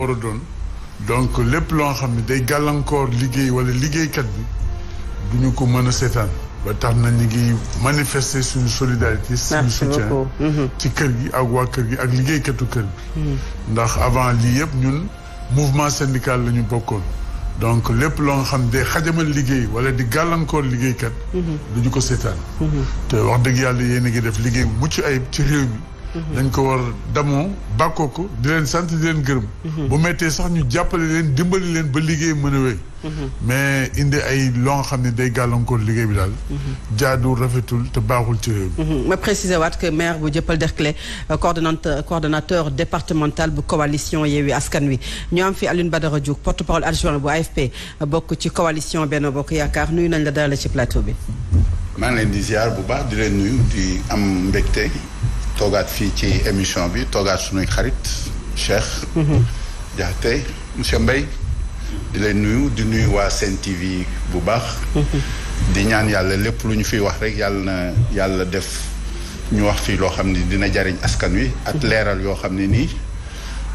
war a doon donc lépp loo xam ne day gàllankoor liggéey wala liggéeykat bi duñu ko mën a seetaan ba tax na ñu ngi manifester suñu solidarité suñu soutien ci kër gi ak waa kër gi ak liggéeykatu kër bi ndax avant lii yëpp ñun mouvement syndical la ñu bokkoon donc lépp loo xam ne day xajamal liggéey wala di gàllankoor liggéeykat duñu ko seetaan te wax dëgg yàlla yéen a ngi def liggéey bu mucc ayib ci réew mi dañ ko war damoo bàkkoo ko di leen sant di leen gërëm bu méttee sax ñu jàppale leen dimbali leen ba liggéey mën a wéy mais indi ay loo nga xam ne day gàllankoor liggéey bi daal jaadu rafetul te baaxul ci réew mi ma préciser waat que maire bu Dieuppeul Derklé coordonnateur départemental bu coalition Yewwi Askan Wi ñu am fi Alioune Badara Diouf porte-parole adjoint bu AFP bokk ci coalition Benno Bokk Yaakaar nuyu nañ la dalal ci plateau bi maa ngi leen di ziar bu baax di leen nuyu di am mbégte toogaat fii ci émission bi toogaat suñuy xarit Cheikh Diakhaté monsieur Mbaye di leen nuyu di nuyu waa Sen TV bu baax di ñaan yàlla lépp lu ñu fiy wax rek yàlla def ñu wax fii loo xam ne dina jariñ askan wi ak leeral yoo xam ne nii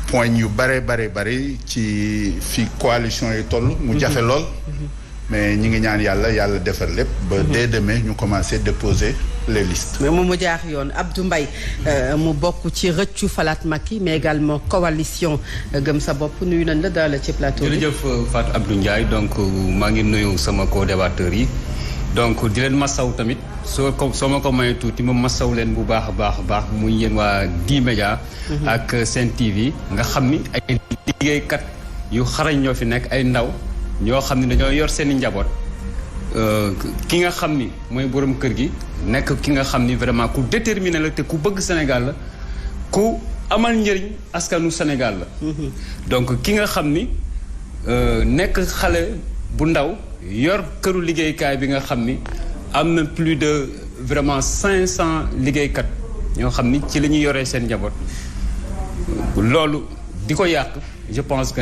point yu bare ci fi coalition yi toll mu jafe lool mais ñi ngi ñaan yàlla defar lépp ba dès demain ñu commencer déposer les listes. mais moom mu jaar yoon Abdou Mbaye mu bokk ci rëccu falaat Macky mais également coalition gëm sa bopp nuyu nañ la daal ci plateau bi. jërëjëf Fatou Abdou Ndiaye donc maa ngi nuyu sama co-débatteurs yi donc di leen masaw tamit soo ma ko mayee tuuti ma masaw leen bu baax a baax muy yéen waa D-Média ak Sen TV nga xam ni ay liggéeykat yu xarañ ñoo fi nekk ay ndaw ñoo xam ni dañoo yor seen i njaboot ki nga xam ni mooy borom kër gi nekk ki nga xam ni vraiment ku déterminé la te ku bëgg Sénégal la ku amal njëriñ askanu Sénégal la donc ki nga xam ni nekk xale bu ndaw yor këru liggéeykaay bi nga xam ni am na plus de vraiment 500 liggéeykat ñoo xam ni ci la ñuy yoree seen njaboot loolu di ko yàq je pense que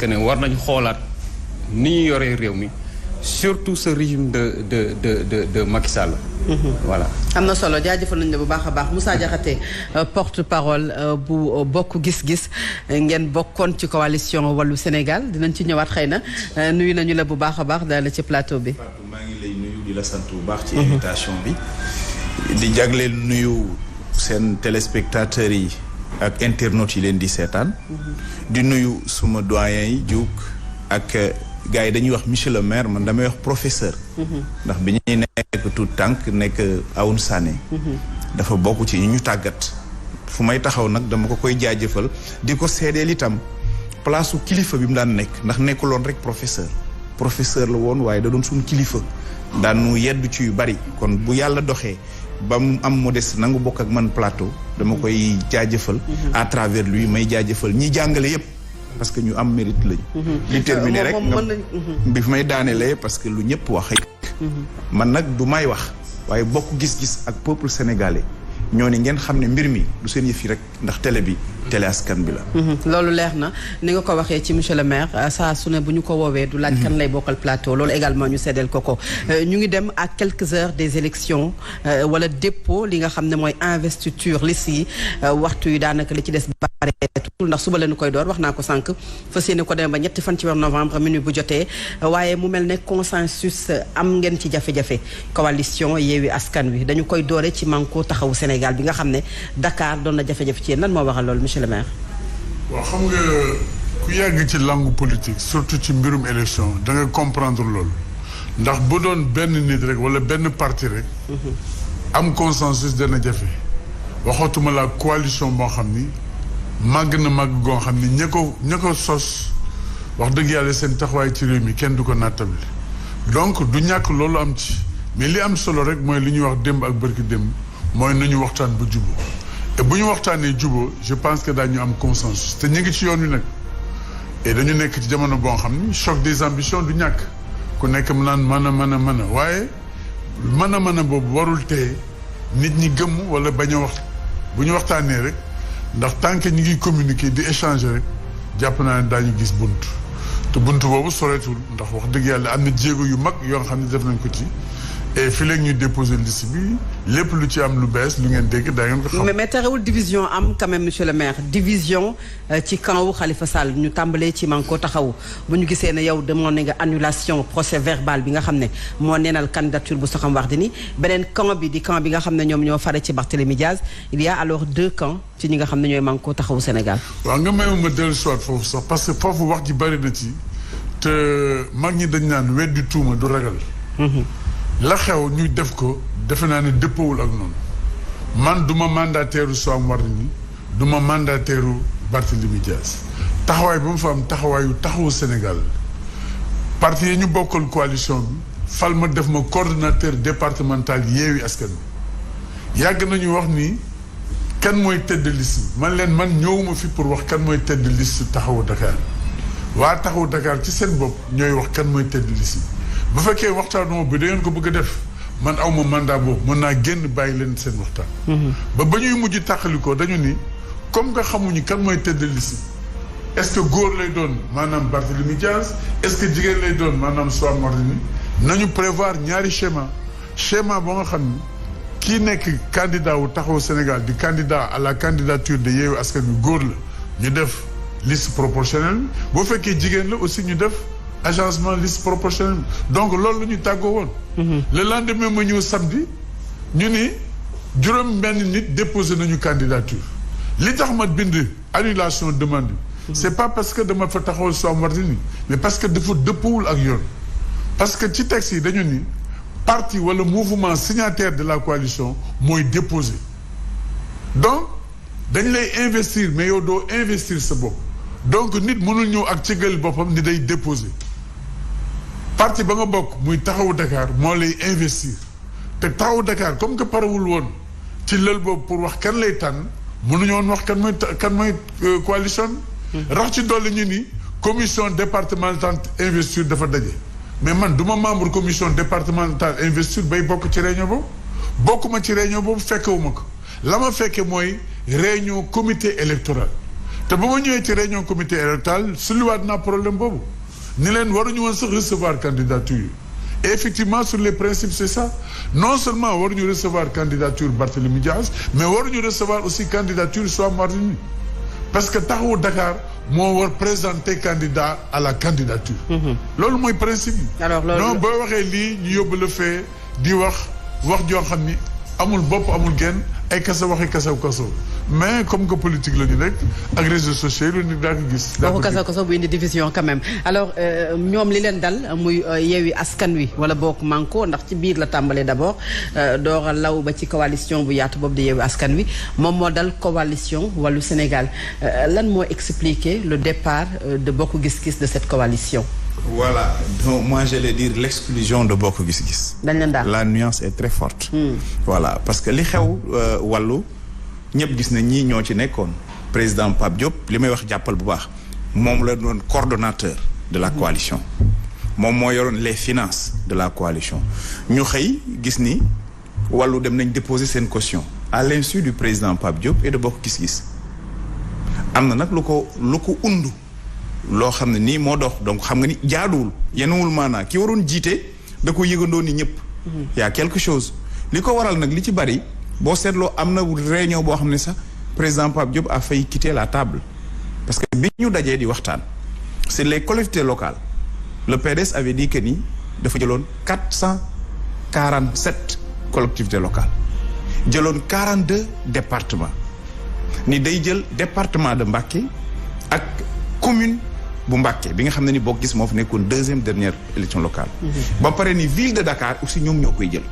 ne war nañu xoolaat ni ñu yoree réew mi surtout ce régime de Macky Sall. Voilà. am na solo jaajëfal nañu la bu baax a baax Moussa Diakhaté porte-parole bu bokk gis-gis ngeen bokkoon ci coalition Wallu Sénégal dinañ ci ñëwaat xëy na nuyu nañu la bu baax a baax daal ci plateau bi. Fatou maa ngi lay nuyu di la sant bu baax. ci invitation bi. di jagleel nuyu seen téléspectateurs yi ak internautes yi leen di seetaan. di nuyu suma doyen yi Diouk ak. gars yi dañuy wax monsieur le maire man damay wax professeur ndax bi ñuy nekk tout tànk nekk Aoun Sané dafa bokk ci ñu tàggat fu may taxaw nag dama ko koy jaajëfal di ko seedeel itam place u kilifa bi mu daan nekk ndax nekkuloon rek professeur la woon waaye da doon suñu kilifa daan nu yeddu ci yu bari kon bu yàlla doxee ba mu am modeste nangu bokk ak man plateau dama koy jaajëfal à travers lui may jaajëfal ñi jàngale yépp parce que ñu am mérite lañu. li terminé rek nga bi fi may daanelee parce que lu ñëpp wax man nag du may wax waaye bokk gis-gis ak peuple sénégalais ñoo ni ngeen xam ne mbir mi du seen yëf yi rek ndax télé bi télé askan bi la. loolu leer na ni nga ko waxee ci monsieur le maire saa su ne bu ñu ko woowee du laaj kan lay bokkal plateau loolu également ñu seddeel ko ñu ngi dem à quelques heures des élections wala dépôt li nga xam ne mooy investiture liste yi waxtu yi daanaka li ci des bareetul ndax suba leen koy door wax naa ko sànq fas yéene ko dem ba ñetti fan ci weer novembre minuit bu jotee waaye mu mel ne consensus am ngeen ci jafe-jafe coalition Yewwi Askan Wi dañu koy doore ci Manko Taxawu Sénégal bi nga xam ne Dakar doon na jafe-jafe ci yéen lan moo waral loolu monsieur le maire. waaw xam nga ku yàgg ci langue politique surtout ci mbirum élection da nga comprendre loolu ndax bu doon benn nit rek wala benn parti rek am consensus dana jafe waxatuma la coalition boo xam ni màgg na màgg goo xam ni ña ko sos wax dëgg yàlla seen taxawaay ci réew mi kenn du ko nattable donc du ñàkk loolu am ci mais li am solo rek mooy li ñuy wax démb ak bërki démb mooy nañu waxtaan ba jubóo et bu ñu waxtaanee jubóo je pense que daañu am consensus te ñu ngi ci yoon wi nag et dañu nekk ci jamono boo xam ni choc des ambitions du ñàkk ku nekk mu naan mën a waaye mën a boobu warul tee nit ñi gëmm wala bañ a wax bu ñu waxtaanee rek ndax tant que ñu ngi communiquer di échanger rek jàpp naa ne daañu gis bunt te bunt boobu soreetul ndax wax dëgg yàlla am na jéego yu mag yoo xam ne def nañ ko ci et fii léegi ñuy déposer liste bi lépp lu ci am lu bees lu ngeen dégg daa ngeen ko xam. mais terewul division am quand même monsieur le maire division ci camp wu Khalifa Sall ñu tàmbalee ci Manko Taxawu bu ñu gisee ne yow demandé nga annulation procès verbal bi nga xam ne moo neenal candidature bu Soham Wardini beneen camp bi di camp bi nga xam ne ñoom ñoo fare ci Barthélémy Diaz il y a alors 2 camps ci ñi nga xam ne ñooy Manko Taxawu Sénégal. waaw nga may ma dellu soit foofu sax parce que foofu wax ji bari na ci te mag ñi dañ naan weddi tuuma du ragal. la xew ñu def ko defe naa ne dëppawul ak noonu man du ma mandataire Soham Wardini du ma mandataire Barthélémy Diaz taxawaay ba mu fa am taxawaayu taxawu Sénégal parti yi ñu bokkal coalition bi fal ma def ma coordonnateur départemental Yewwi Askan Wi yàgg nañu wax ni kan mooy tête de liste man leen man ñëwuma fi pour wax kan mooy tête de liste taxawu Dakar waa taxawu Dakar ci seen bopp ñooy wax kan mooy tête de liste bu fekkee waxtaanoo bi da ngeen ko bëgg a def man awma mandat boobu mën naa génn bàyyi leen seen waxtaan. ba ñuy mujj tàqalikoo dañu ni comme nga xamuñu kan mooy tête de liste est-ce que góor lay doon maanaam Barthélémy Diaz est-ce que jigéen lay doon maanaam Soham Wardini nañu prévoir ñaari schéma boo nga xam ni kii nekk candidat wu taxawu Sénégal di candidat à la candidature de Yewwi Askan Wi góor la ñu def liste proportionnelle boo fekkee jigéen la aussi ñu def agencement liste proportionnelle donc loolu la ñu tàggoo woon. le lendemain ma ñëw samedi ñu ni juróom benn nit déposé nañu candidature li tax ma bind annulation demande bi. c'est pas parce que dama fa taxawal Soham Wardini mais parce que dafa dëppawul ak yoon. parce que ci texte yi dañu ni parti wala mouvement signataire de la coalition mooy déposé donc dañ lay investir mais yow doo investir sa bopp donc nit mënul ñëw ak cëgal boppam ni day déposé. parti ba nga bokk muy taxawu Dakar moo lay investir te taxawu Dakar comme que parewul woon ci lël boobu pour wax kan lay tànn mënuñu woon wax kan mooy coalition. rax ci dolli ñu ni commission départementale investiture dafa daje. mais man du ma membre commission départementale investiture bay bokk ci réunion boobu bokkuma ci réunion boobu fekkewuma ko la ma fekke mooy réunion comité électoral te ba ma ñëwee ci réunion comité électoral sulliwaat naa problème boobu. ni leen waruñu woon sax recevoir candidature et effectivement sur les principes c'est ça non seulement waruñu recevoir candidature Barthélémy Diaz mais waruñu recevoir aussi candidature Soham Wardini parce que taxawu Dakar moo war présenter candidat à la candidature. loolu mooy principe yi. alors loolu non boo waxee lii ñu yóbbu la fee di wax joo xam ni amul bopp amul genn ay kasa waxi kasaw mais comme que politique la ñu nekk ak réseaux sociaux yi lu daa ko gis. waxu kasaw bu indi division quand même alors ñoom li leen dal muy Yewwi Askan Wi wala bokk Manko ndax ci biir la tàmbalee d'abord door a law ba ci coalition bu yaatu boobu di Yewwi Askan Wi moom moo dal coalition Wallu Sénégal lan moo expliquer le départ de Bokk Gis Gis de cette coalition. Voilà, donc moi j'allais dire l'exclusion de Bokk Gis Gis. dañ leen daal la nuance est très forte. Voilà parce que li xew wàllu ñëpp gis na ñii ñoo ci nekkoon président Pape Diop li may wax jàppal bu baax moom la doon coordonnateur de la coalition moom moo yoroon les finances de la coalition ñu xëy gis ni wàllu dem nañ déposer seen caution à l'insu du président Pape Diop et de Bokk Gis Gis am na nag lu ko undu loo xam ne nii moo dox donc xam nga ni jaaduwul yenuwul maanaa ki waroon jiite da ko yëgandoo ni ñëpp y a quelque chose li ko waral nag li ci bari boo seetloo am na réunion boo xam ne sax président Pape Diop a failli quitter la table parce que bi ñu dajee di waxtaan c'est les collectivités locales le PDS avait dit que ni dafa jëloon 447 collectivités locales jëloon 42 départements ni day jël département de Mbacké ak commune bu Mbacké bi nga xam ne ni Bokk Gis moo fa nekkoon deuxième dernière élection locale ba pare ni ville de Dakar aussi ñoom ñoo koy jël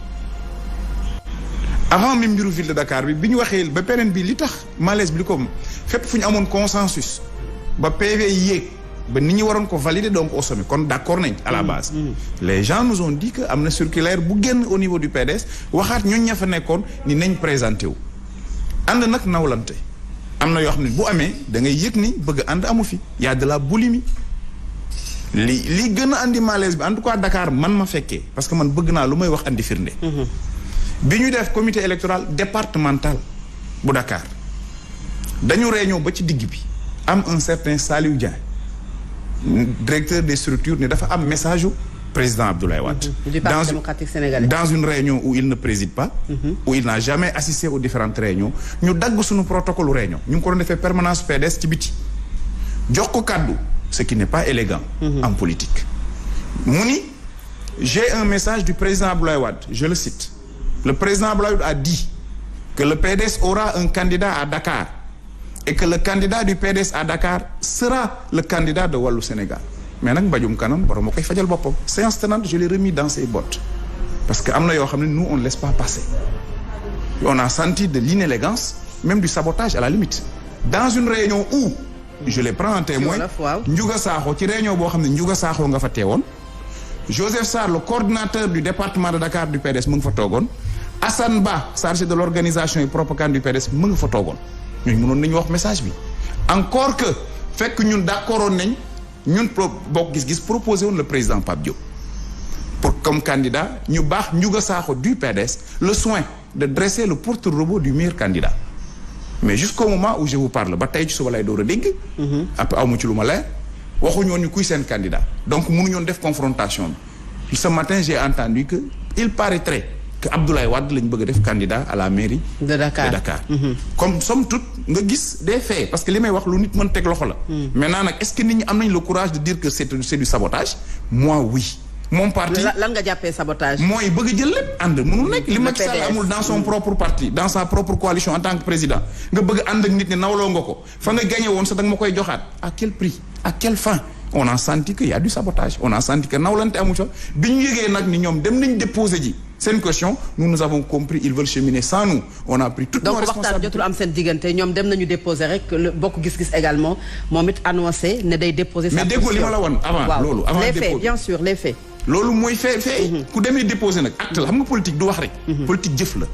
avant même mbiru ville de Dakar bi ñu waxee ba peneen bi li tax malaise bi li ko fépp fu ñu amoon consensus ba PV yéeg ba nit ñi waroon ko valider donc au sommet kon d'accord nañ à la base les gens nous ont dit que am na circulaire bu génn au niveau du PDS waxaat ñun ña fa nekkoon ni nañ présenté wu ànd nag nawlante am na yoo xam ne bu amee da ngay yëg ni bëgg ànd amu fi y a de la boulimie li gën a andi malaise bi en tout cas Dakar man ma fekkee parce que man bëgg naa lu may wax andi firnde bi ñu def comité électoral départemental bu Dakar dañu réunion ba ci digg bi am un certain Saliou Dieng directeur des structures ne dafa am message u président Abdoulaye Wade. Du Parti démocratique sénégalais. Dans une réunion où il ne préside pas. Où il n'a jamais assisté aux différentes réunions. ñu dagg suñu protocole réunion ñu ngi ko doon defee permanence PDS ci biti. jox ko kàddu ce qui n'est pas élégant. En politique. mu ni j'ai un message du président Abdoulaye Wade je le cite. Le président Abdoulaye Wade a dit que le PDS aura un candidat à Dakar et que le candidat du PDS à Dakar sera le candidat de Wallu Sénégal. mais nag mbajum kanam borom a koy fajal boppam séance tenante je l'ai remis dans ses bottes parce que am na yoo xam ne nous on ne laisse pas passer on a senti de l'inélégance même du sabotage à la limite dans une réunion où je les prends en témoin Ndiouga Sakho ci réunion boo xam ne Ndiouga Sakho nga fa teewoon Joseph Sarr le coordinateur du département de Dakar du PDS mu ngi fa toogoon Assane Ba chargé de l'organisation et propagande du PDS mu ngi fa toogoon ñooñu mënoon nañu wax message bi encore que fekk ñun d'accordoon nañ ñun bokk gis-gis proposé woon le président Pape Diop pour comme candidat ñu baax Ndiouga Sakho du PDS le soin de dresser le porte-robot du meilleur candidat mais jusqu'au moment où je vous parle ba tey ci suba lay door a dégg après amu ci lu ma leer waxuñu woon ñu kuy seen candidat donc mënuñoon def confrontation bi ce matin j'ai entendu que il paraîtrait que Abdoulaye Wade lañ bëgg a def candidat à la mairie de Dakar comme somme toute nga gis des faits parce que li may wax lu nit mën teg loxo la maintenant nag est-ce que nit ñi am nañ le courage de dire que c'est du sabotage moi oui mon parti lan nga jàppee sabotage mooy bëgg a jël lépp ànd mënul nekk li Macky Sall amul dans son propre parti dans sa propre coalition en tant que président nga bëgg ànd ak nit ñi nawloo nga ko fa nga gagné woon sax da nga ma koy joxaat à quel prix à quelle fin on a senti que y a du sabotage on a senti que nawlante amu fa bi ñu yëgee nag ni ñoom dem nañ déposer ji seen question nous avons compris ils veulent cheminer sans nous on a pris toutes nos responsabilités. donc waxtaan jotul am seen diggante ñoom dem nañu déposer rek bokk gis-gis également moom it annoncé ne day déposer. sa mais déggoo li ma la woon avant loolu. avant les faits bien sûr les faits. loolu mooy fait ku demee déposer nag acte la xam nga politique du wax rek. politique jëf la.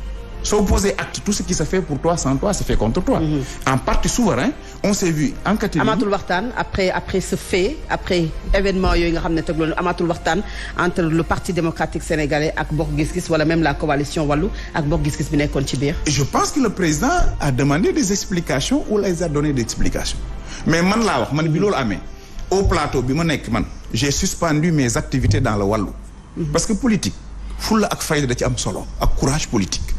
soo posé acte tout ce qui se fait pour toi sans toi se fait contre toi. En parti souverain on s'est vu en catégorie. amatul waxtaan après ce fait après événement yooyu nga xam ne teg loolu amatul waxtaan entre le parti démocratique sénégalais ak Bokk Gis Gis wala même la coalition Wallu ak Bokk Gis Gis bi nekkoon ci biir. je pense que le président a demandé des explications ou les a donné des explications mais man laa wax man bi loolu amee au plateau bi ma nekk man j'ai suspendu mes activités dans le Wallu. parce que politique fulla ak fayda da ci am solo ak courage politique.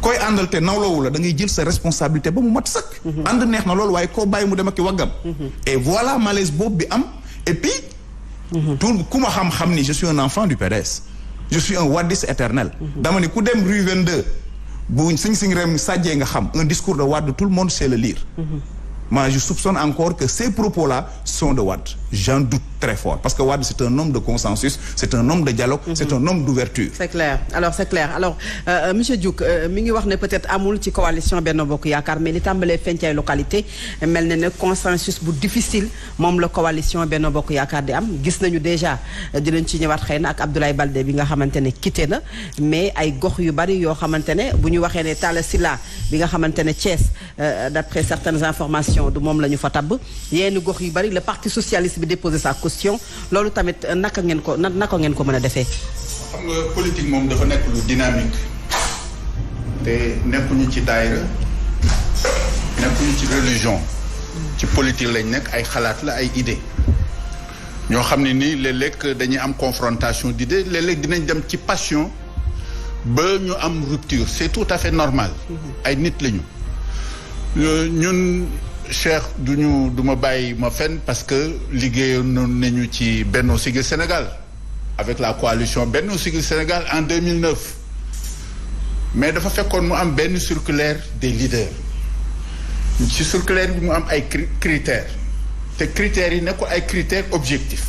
koy àndal te nawloowu la da ngay jël sa responsabilité ba mu mat sëkk. ànd neex na loolu waaye koo bàyyi mu dem ak i waggam. et voilà malaise boobu bi am et puis. tout ku ma xam-xam ni je suis un enfant du PDS. je suis un wadiste éternel. dama ni ku dem rue 22 bu Sing Rem sàjjee nga xam un discours de Wade tout le monde sait le lire. moi je soupçonne encore que ces propos-là sont de Wade j'en doute très fort parce que Wade c'est un homme de consensus c'est un homme de dialogue c'est un homme d'ouverture. c'est clair alors monsieur Diouk mi ngi wax ne peut-être amul ci coalition Benno Bokk Yaakaar mais li tàmbalee feeñ ci ay localité mel na ne consensus bu difficile moom la coalition Benno Bokk Yaakaar di am gis nañu déjà dinañ ci ñëwaat xëy na ak Abdoulaye Baldé bi nga xamante ne quitté na mais ay gox yu bari yoo xamante ne bu ñu waxee ne Talla Sylla bi nga xamante ne Thiès d'après certaines informations du moom la ñu fa tabb yenn gox yu bari le parti socialiste bi déposé sa caution loolu tamit naka ngeen ko mën a defee. xam nga politique moom dafa nekk lu dynamique te nekkuñu ci daayira nekkuñu ci religion ci politique lañ nekk ay xalaat la ay idée ñoo xam ne nii léeg-léeg dañuy am confrontation d'idées léeg-léeg dinañ dem ci passion ba ñu am rupture c'est tout à fait normal ay nit lañu ñun Cheikh du ma bàyyi ma fenn parce que liggéeyoon nañu ci Benno Siggil Sénégal avec la coalition Benno Siggil Sénégal en 2009 mais dafa fekkoon mu am benn circulaire des leaders ci circulaire bi mu am ay critères te critères yi nekkul ay critères objectifs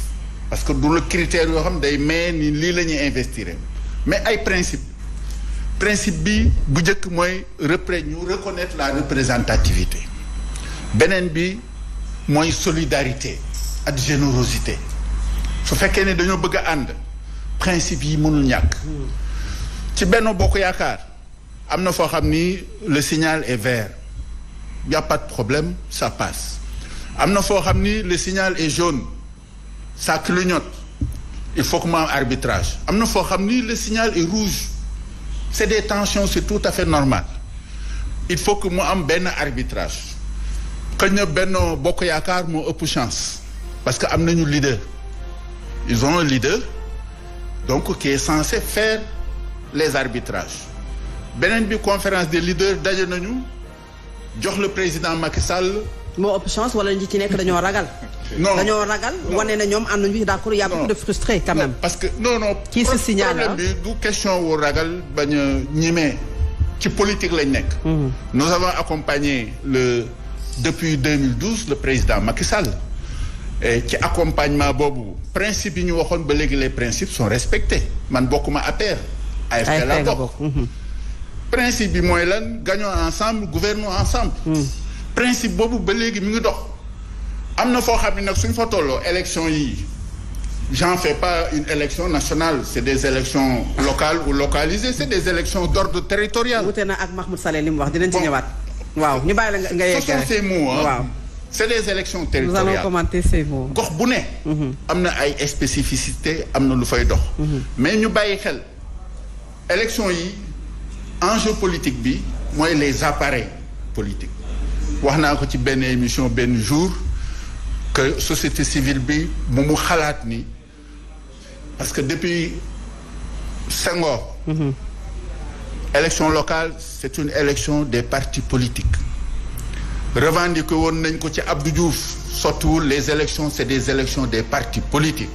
parce que du la critères yoo xam day mais ni lii la ñuy investir mais ay principe bi bu njëkk mooy ñu reconnaître la représentativité beneen bi mooy solidarité ak générosité su fekkee ne dañoo bëgg a ànd principe yi mënul ñàkk ci Benno Bokk Yaakaar am na foo xam ni le signal est vert y a pas de problème ça passe am na foo xam ni le signal est jaune ça clignote il faut que mu am arbitrage am na foo xam ni le signal est rouge c'est des tensions c'est tout à fait normal il faut que mu am benn arbitrage xëy na Benno Bokk Yaakaar moo ëpp chance parce que am nañu leader ils ont un leader donc qui est censé faire les arbitrages beneen bi conférence des leaders daje nañu jox le président Macky Sall. moo ëpp chance wala ñi ci nekk dañoo ragal. non dañoo ragal wane na ñoom ànduñu ci d'accord y a beaucoup de frustrés quand même. parce que non ci si signal problème bi du question wu ragal bañ a ñimee ci politique lañ nekk. nous avons accompagné depuis 2012 le président Macky Sall. et ci accompagnement boobu principe yi ñu waxoon ba léegi les principes sont respectés man bokkuma APR. AFP la bokk. principe bi mooy lan gagnons ensemble gouvernons ensemble. principe boobu ba léegi mi ngi dox. am na foo xam ne nag suñ fa tolloo élection yi j'en fais pas une élection nationale c'est des élections locales ou localisées c'est des élections d'ordre territorial. wute na ak Mahmoud Saleh li mu wax dinañ ci ñëwaat. waaw ñu bàyyi la nga yeggale. ce sont ces mots waaw. c'est des élections territoriales. nous allons commenter ces mots. gox bu ne. am na ay spécificité am na lu fay dox. mais ñu bàyyi xel élection yi enjeu politique bi mooy les appareils politiques wax naa ko ci benn émission benn jour que société civile bi mu xalaat ni parce que depuis Senghor. élection locale c'est une élection des partis politiques. revendiqué woon nañ ko ci Abdou Diouf sottiwul les élections c'est des élections des partis politiques.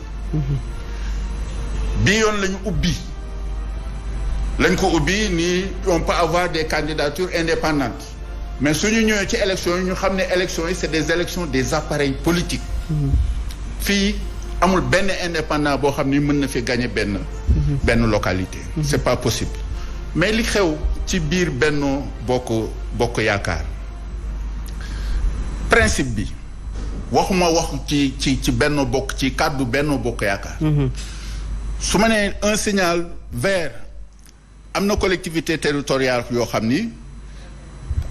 bii yoon lañ ko ubbi ni on peut avoir des candidatures indépendantes mais suñu ñëwee ci élections yi ñu xam ne élections yi c'est des élections des appareils politiques. fii amul benn indépendant boo xam ni mën na fi gagner benn localité. c'est pas possible mais li xew ci biir Benno Bokk Yaakaar. principe bi waxuma wax ci Benno Bokk ci kàddu Benno Bokk Yaakaar. su ma nee un signal vert am na collectivité territoriale yoo xam ni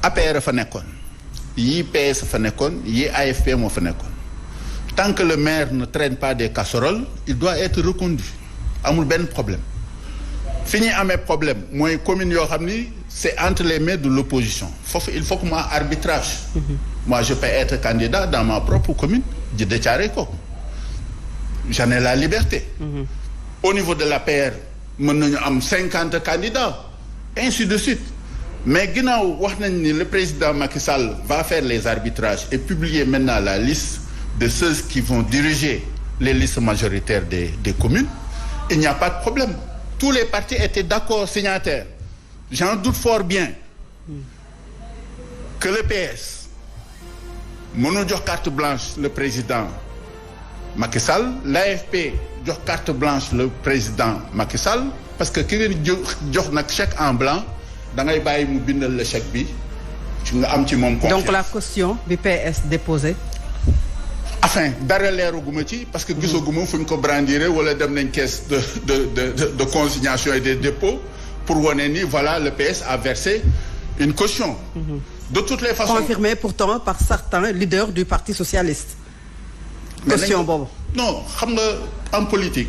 APR fa nekkoon yii PS fa nekkoon yii AFP moo fa nekkoon tant que le maire ne traîne pas des casseroles il doit être reconduit amul benn problème fi ñuy amee problème mooy commune yoo xam ni c'est entre les mains de l'opposition foofu il faut que moi arbitrage. Moi je peux être candidat dans ma propre commune Djiddah Thiaroye Kao j'en ai la liberté. Au niveau de l'APR mën nañu am 50 candidats ainsi de suite mais ginnaaw wax nañ ni le président Macky Sall va faire les arbitrages et publier maintenant la liste de ceux qui vont diriger les listes majoritaires des communes il n'y a pas de problème tous les partis étaient d'accord signataires j'en doute fort bien que le PS mënul jox carte blanche le président Macky Sall l'AFP jox carte blanche le président Macky Sall parce que ki ngeen jox nag chèque en blanc da ngay bàyyi mu bindal le chèque bi nga am ci moom confiance. donc la caution bi PS déposé. enfin dara leeraguma ci parce que gisaguma fu ñu ko brandiré wala dem nañ caisse de consignation et de dépôt pour wane ni voilà le PS a versé une caution. De toutes les façons confirmé pourtant par certains leaders du Parti socialiste. caution boobu. non xam nga en politique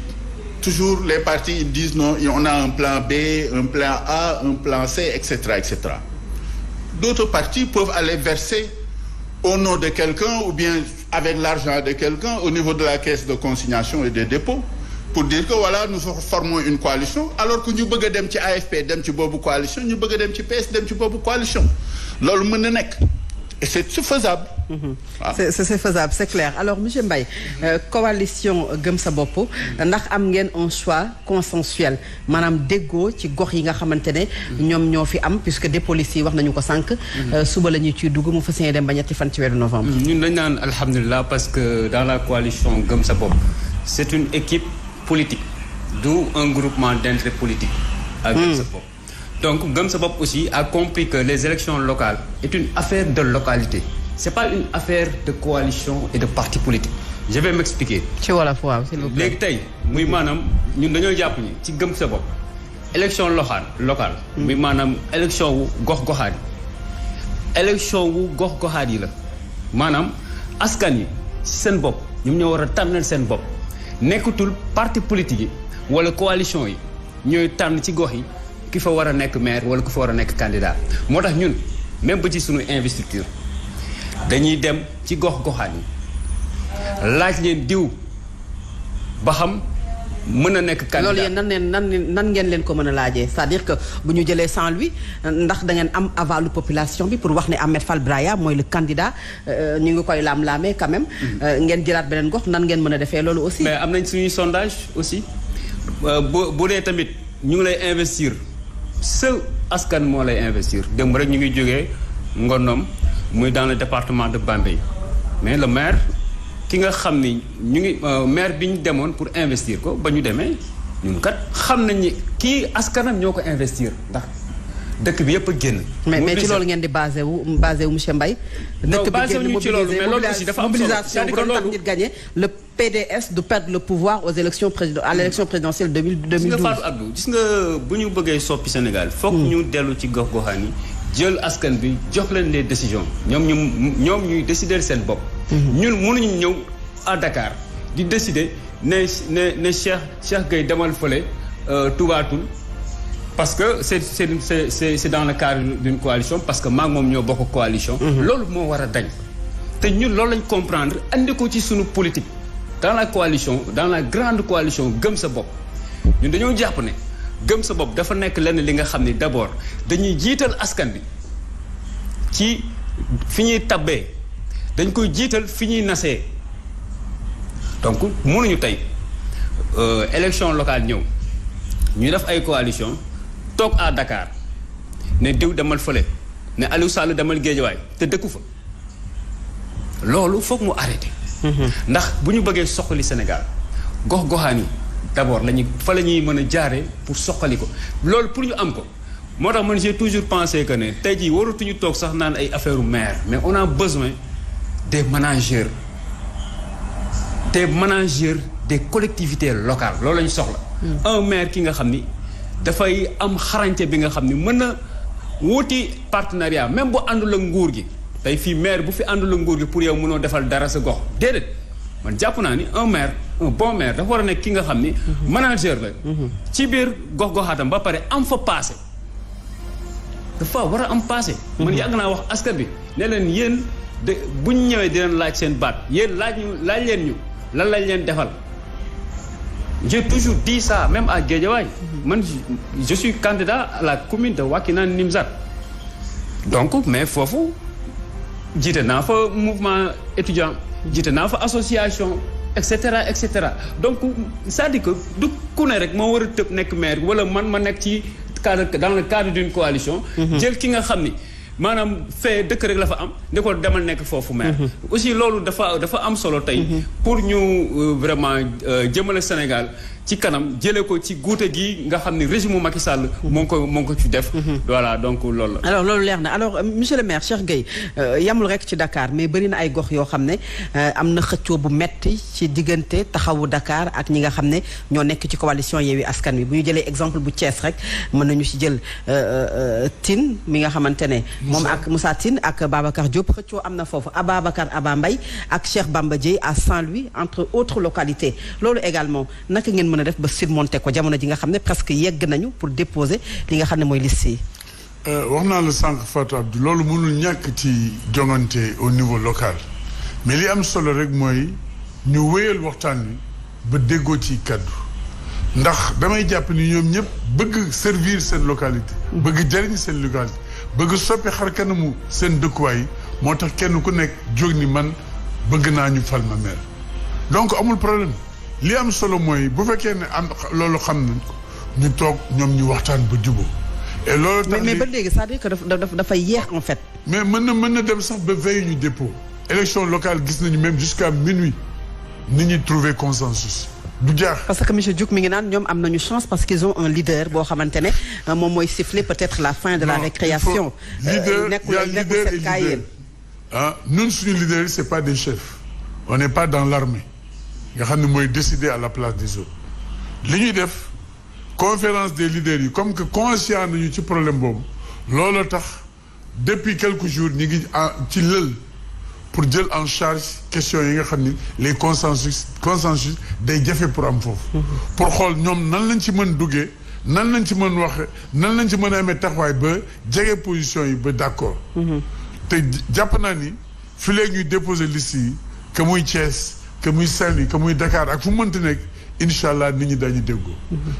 toujours les partis ils disent non on a un plan B un plan A un plan C etc. D'autres partis peuvent aller verser au nom de quelqu'un ou bien avec l'argent de quelqu'un au niveau de la caisse de consignation et de dépôt pour dire que voilà nous formons une coalition alors que ñu bëgg a dem ci AFP dem ci boobu coalition ñu bëgg a dem ci PS dem ci boobu coalition loolu mën na nekk et c'est faisable. c'est faisable c'est clair alors monsieur Mbaye coalition Gëm Sa Bopp ndax am ngeen un choix consensuel maanaam déggoo ci gox yi nga xamante ne ñoom ñoo fi am puisque des policiers wax nañu ko sànq. suba la ñuy ciy dugg mu fas yéene dem ba ñetti fan ci weeru novembre. ñun dañ naan alhamdulilah parce que dans la coalition Gëm Sa Bopp c'est une équipe politique d'où un groupement d'intérêt politique à Gëm Sa Bopp. Donc Gëm Sa Bopp aussi a compris que les élections locales est une affaire de localité c'est pas une affaire de coalition et de parti politique je vais m'expliquer. ci wolof waaw s'il vous plaît. léegi tey muy maanaam ñun dañoo jàpp ni ci Gëm Sa Bopp élection locale muy maanaam élection wu gox-goxaat yi élection wu gox-goxaat yi la maanaam askan yi seen bopp ñoom ñoo war a tànnal seen bopp nekkatul parti politique yi wala coalition yi ñooy tànn ci gox yi ki fa war a nekk maire wala ku fa war a nekk candidat moo tax ñun même ba ci suñu investiture dañuy dem ci gox-goxaan yi laaj leen diw ba xam mën a nekk candidat. loolu yéen nan ngeen leen ko mën a laajee c'est-à-dire que bu ñu jëlee Saint-Louis ndax da ngeen am avalu population bi pour wax ne Ahmed Fall Braya mooy le candidat ñu ngi koy laam-laamee quand même. ngeen jëlaat beneen gox nan ngeen mën a defee loolu aussi. mais am nañ suñuy sondage aussi bu dee tamit ñu ngi lay investir seul askan moo lay investir démb rek ñu ngi jógee Ngonom muy dans le département de Bambey mais le maire. ki nga xam ni ñu ngi maire bi ñu demoon pour investir ko ba ñu demee ñun kat xam nañ ni kii askanam ñoo ko investir ndax dëkk bi yëpp a génn. mais ci loolu ngeen di basé wu monsieur Mbaye. dëkk bi génn mobilisation bu doon tax nit gagné le PDS de perdre le pouvoir aux élections à l'élection présidentielle 2012. gis nga Fatou Abdou gis nga bu ñu bëggee soppi Sénégal. foog ñu dellu ci gox-goxaan yi jël askan bi jox leen les décisions ñoom ñuy décider seen bopp. ñun mënuñu ñëw à Dakar di décider ne Cheikh Gueye demal fële tubaatul parce que c'est dans le cadre d'une coalition parce que maag moom ñoo bokk coalition. loolu moo war a dañ. te ñun loolu lañ comprendre andi ko ci sunu politique dans la coalition dans la grande coalition gëm sa bopp ñun dañoo jàpp ne gëm sa bopp dafa nekk lenn li nga xam ni d'abord dañuy jiital askan bi ci fi ñuy tabbee. dañ koy jiital fi ñuy nasee donc mënuñu tey élection locale ñëw ñu def ay coalition toog à Dakar ne diw demal fële ne Aliou Sall demal Guédiawaye te dëkku fa loolu foog mu arrêté. ndax bu ñu bëggee soxali Sénégal gox-goxaan yi d'abord fa la ñuy mën a jaaree pour soxali ko loolu pour ñu am ko moo tax man j'ai toujours pensé que ne tey jii waratuñu toog sax naan ay affaire maire mais on a besoin des managers des collectivités locales loolu la ñu soxla. un maire ki nga xam ni dafay am xarañte bi nga xam ni mën na wuti partenariat même bu àndul ak nguur gi tey fii maire bu fi àndul ak nguur gi pour yow mënoo defal dara sa gox déedéet man jàpp naa ni un bon maire dafa war a nekk ki nga xam ni. manager la. ci biir gox-goxaatam ba pare am fa passé dafa war a am passé. man yàgg naa wax askan bi ne leen yéen. bu ñu ñëwee di leen laaj seen baat yéen laaj leen ñu lan lañ leen defal j'ai toujours dit ça même à Guédiawaye man je suis candidat à la commune de Wakhinane Nimzatt donc mais foofu jiite naa fa mouvement étudiant jiite naa fa association et cetera donc c'est-à-dire que du ku ne rek moo war a tëb nekk maire wala man ma nekk ci dans le cadre d'une coalition jël ki nga xam ni maanaam fee dëkk rek la fa am ne ko demal nekk foofu maire aussi loolu dafa am solo tey pour ñu vraiment jëmale Sénégal ci kanam jëlee ko ci guute gi nga xam ne régime Macky Sall moo ngi ko ci def voilà donc loolu la alors loolu leer na alors monsieur le maire Cheikh Gueye yamul rek ci Dakar mais bëri na ay gox yoo xam ne am na xëccoo bu metti ci diggante taxawu Dakar ak ñi nga xam ne ñoo nekk ci coalition Yewwi Askan Wi bu ñu jëlee exemple bu Thiès rek mën nañu ci jël Tine mi nga xamante ne moom ak Moussa Tine ak Babacar Diop xëccoo am na foofu Ababacar Aba Mbaye ak Cheikh Bamba Dièye à Saint-Louis entre autres localités loolu également naka ngeen mën a def ba surmonter ko jamono ji nga xam ne presque yegg nañu pour déposer li nga xam ne mooy liste yi. wax naa la sànq Fatou Abdou loolu mënul ñàkk ci jongante au niveau local mais li am solo rek mooy ñu wéyal waxtaan wi ba déggoo ci kaddu ndax damay jàpp ni ñoom ñëpp bëgg servir seen localité. bëgg jariñ seen localité bëgg soppi xar kanamu seen dëkkuwaay moo tax kenn ku nekk jóg ni man bëgg naa ñu fal ma maire donc amul problème. li am solo mooy bu fekkee ne am loolu xam nañ ko ñu toog ñoom ñu waxtaan ba jubóo. et loolu tax mais ba léegi c'est-à-dire que dafa yéex en fait. mais mën na dem sax ba veille ñu dépôt. élection locale gis nañu même jusqu'à minuit nit ñi trouver consensus du jaax. parce que monsieur Diouk mi ngi naan ñoom am nañu chance parce qu'ils ont un leader boo xamante ne moom mooy siffler peut-être la fin de la récréation. leader et leader ñun suñu leader yi c'est pas des chefs on n'est pas dans l'armée nga xam ne mooy décider à la place des autres li ñuy def conférence des leaders yi comme que conscient nañu ci problème boobu loolu tax depuis quelques jours ñu ngi ci lël pour jël en charge question yi nga xam ni les consensus day jafe pour am foofu pour xool ñoom nan lañ ci mën duggee nan lañ ci mën waxe nan lañ ci mën a amee taxawaay ba jege position yi ba d'accord te jàpp naa ni fi léegi ñuy déposer liste yi que muy Thiès que muy Saint-Louis que muy Dakar ak fu mu mënti nekk incha allah nit ñi dañu déggoo.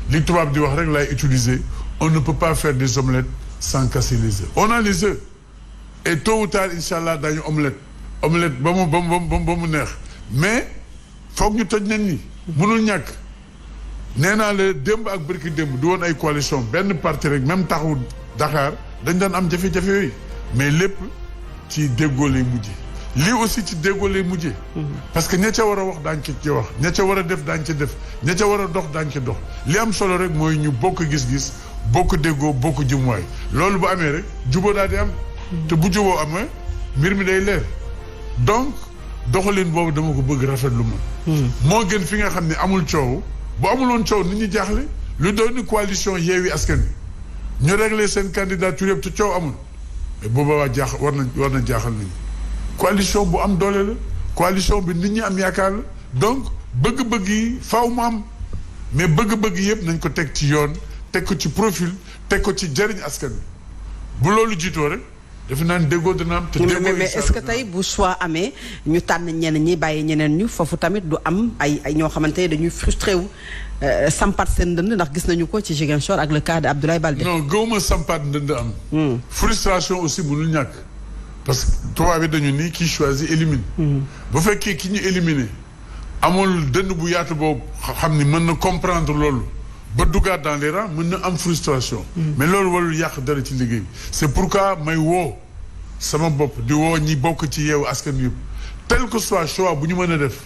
li tubaab di wax rek laay utiliser on ne peut pas faire des omelettes sans casser les œufs. On a les œufs et tôt ou tard incha allah daañu omelette ba mu neex mais foog ñu toj nen ñi. mënul ñàkk nee naa la démb ak bërki démb du woon ay coalition benn parti rek même taxu Dakar dañ daan am jafe-jafe yooyu mais lépp ci déggoo lay mujje lii aussi ci déggoo lay mujje parce que ña ca war a wax daañ ci wax ña ca war a def daañ ci def ña ca war a dox daañ ci dox li am solo rek mooy ñu bokk gis-gis bokk déggoo bokk jëmuwaay loolu bu amee rek juboo daal di am te bu juboo amee mbir mi day leer donc doxalin boobu dama ko bëgg rafetlu ma moo gën fi nga xam ne amul coow bu amuloon coow nit ñi jaaxle lu doon ni coalition Yewwi Askan Wi ñu réglé seen candidature yëpp te coow amul mais booba waa war na jaaxal nañu coalition bu am doole la coalition bi nit ñi am yaakaar la donc bëgg-bëgg yi faaw mu am mais bëgg-bëgg yëpp nañ ko teg ci yoon teg ko ci profil teg ko ci jëriñ askan wi bu loolu jiitoo rek defe naa ne déggoo dina am te déggoo mais est-ce que tey bu choix amee ñu tànn ñeneen ñi bàyyi ñeneen ñu foofu tamit du am ay ñoo xamante ne dañuy frustré wu sampat seen ndënd ndax gis nañu ko ci Ziguinchor ak le cas de Abdoulaye Baldé. non gëwuma sampat ndënd am. frustration aussi mënul ñàkk. parce que tubaab bi dañu ni kii choisit élimine. bu fekkee ki ñu éliminé amul dënd bu yaatu boobu xam ni mën na comprendre loolu. ba duggaat dans les rangs mën na am frustration. mais loolu warul yàq dara ci liggéey bi. c'est pourquoi may woo sama bopp di woo ñi bokk ci Yewwi Askan Wi yëpp tel que soit choix bu ñu mën a def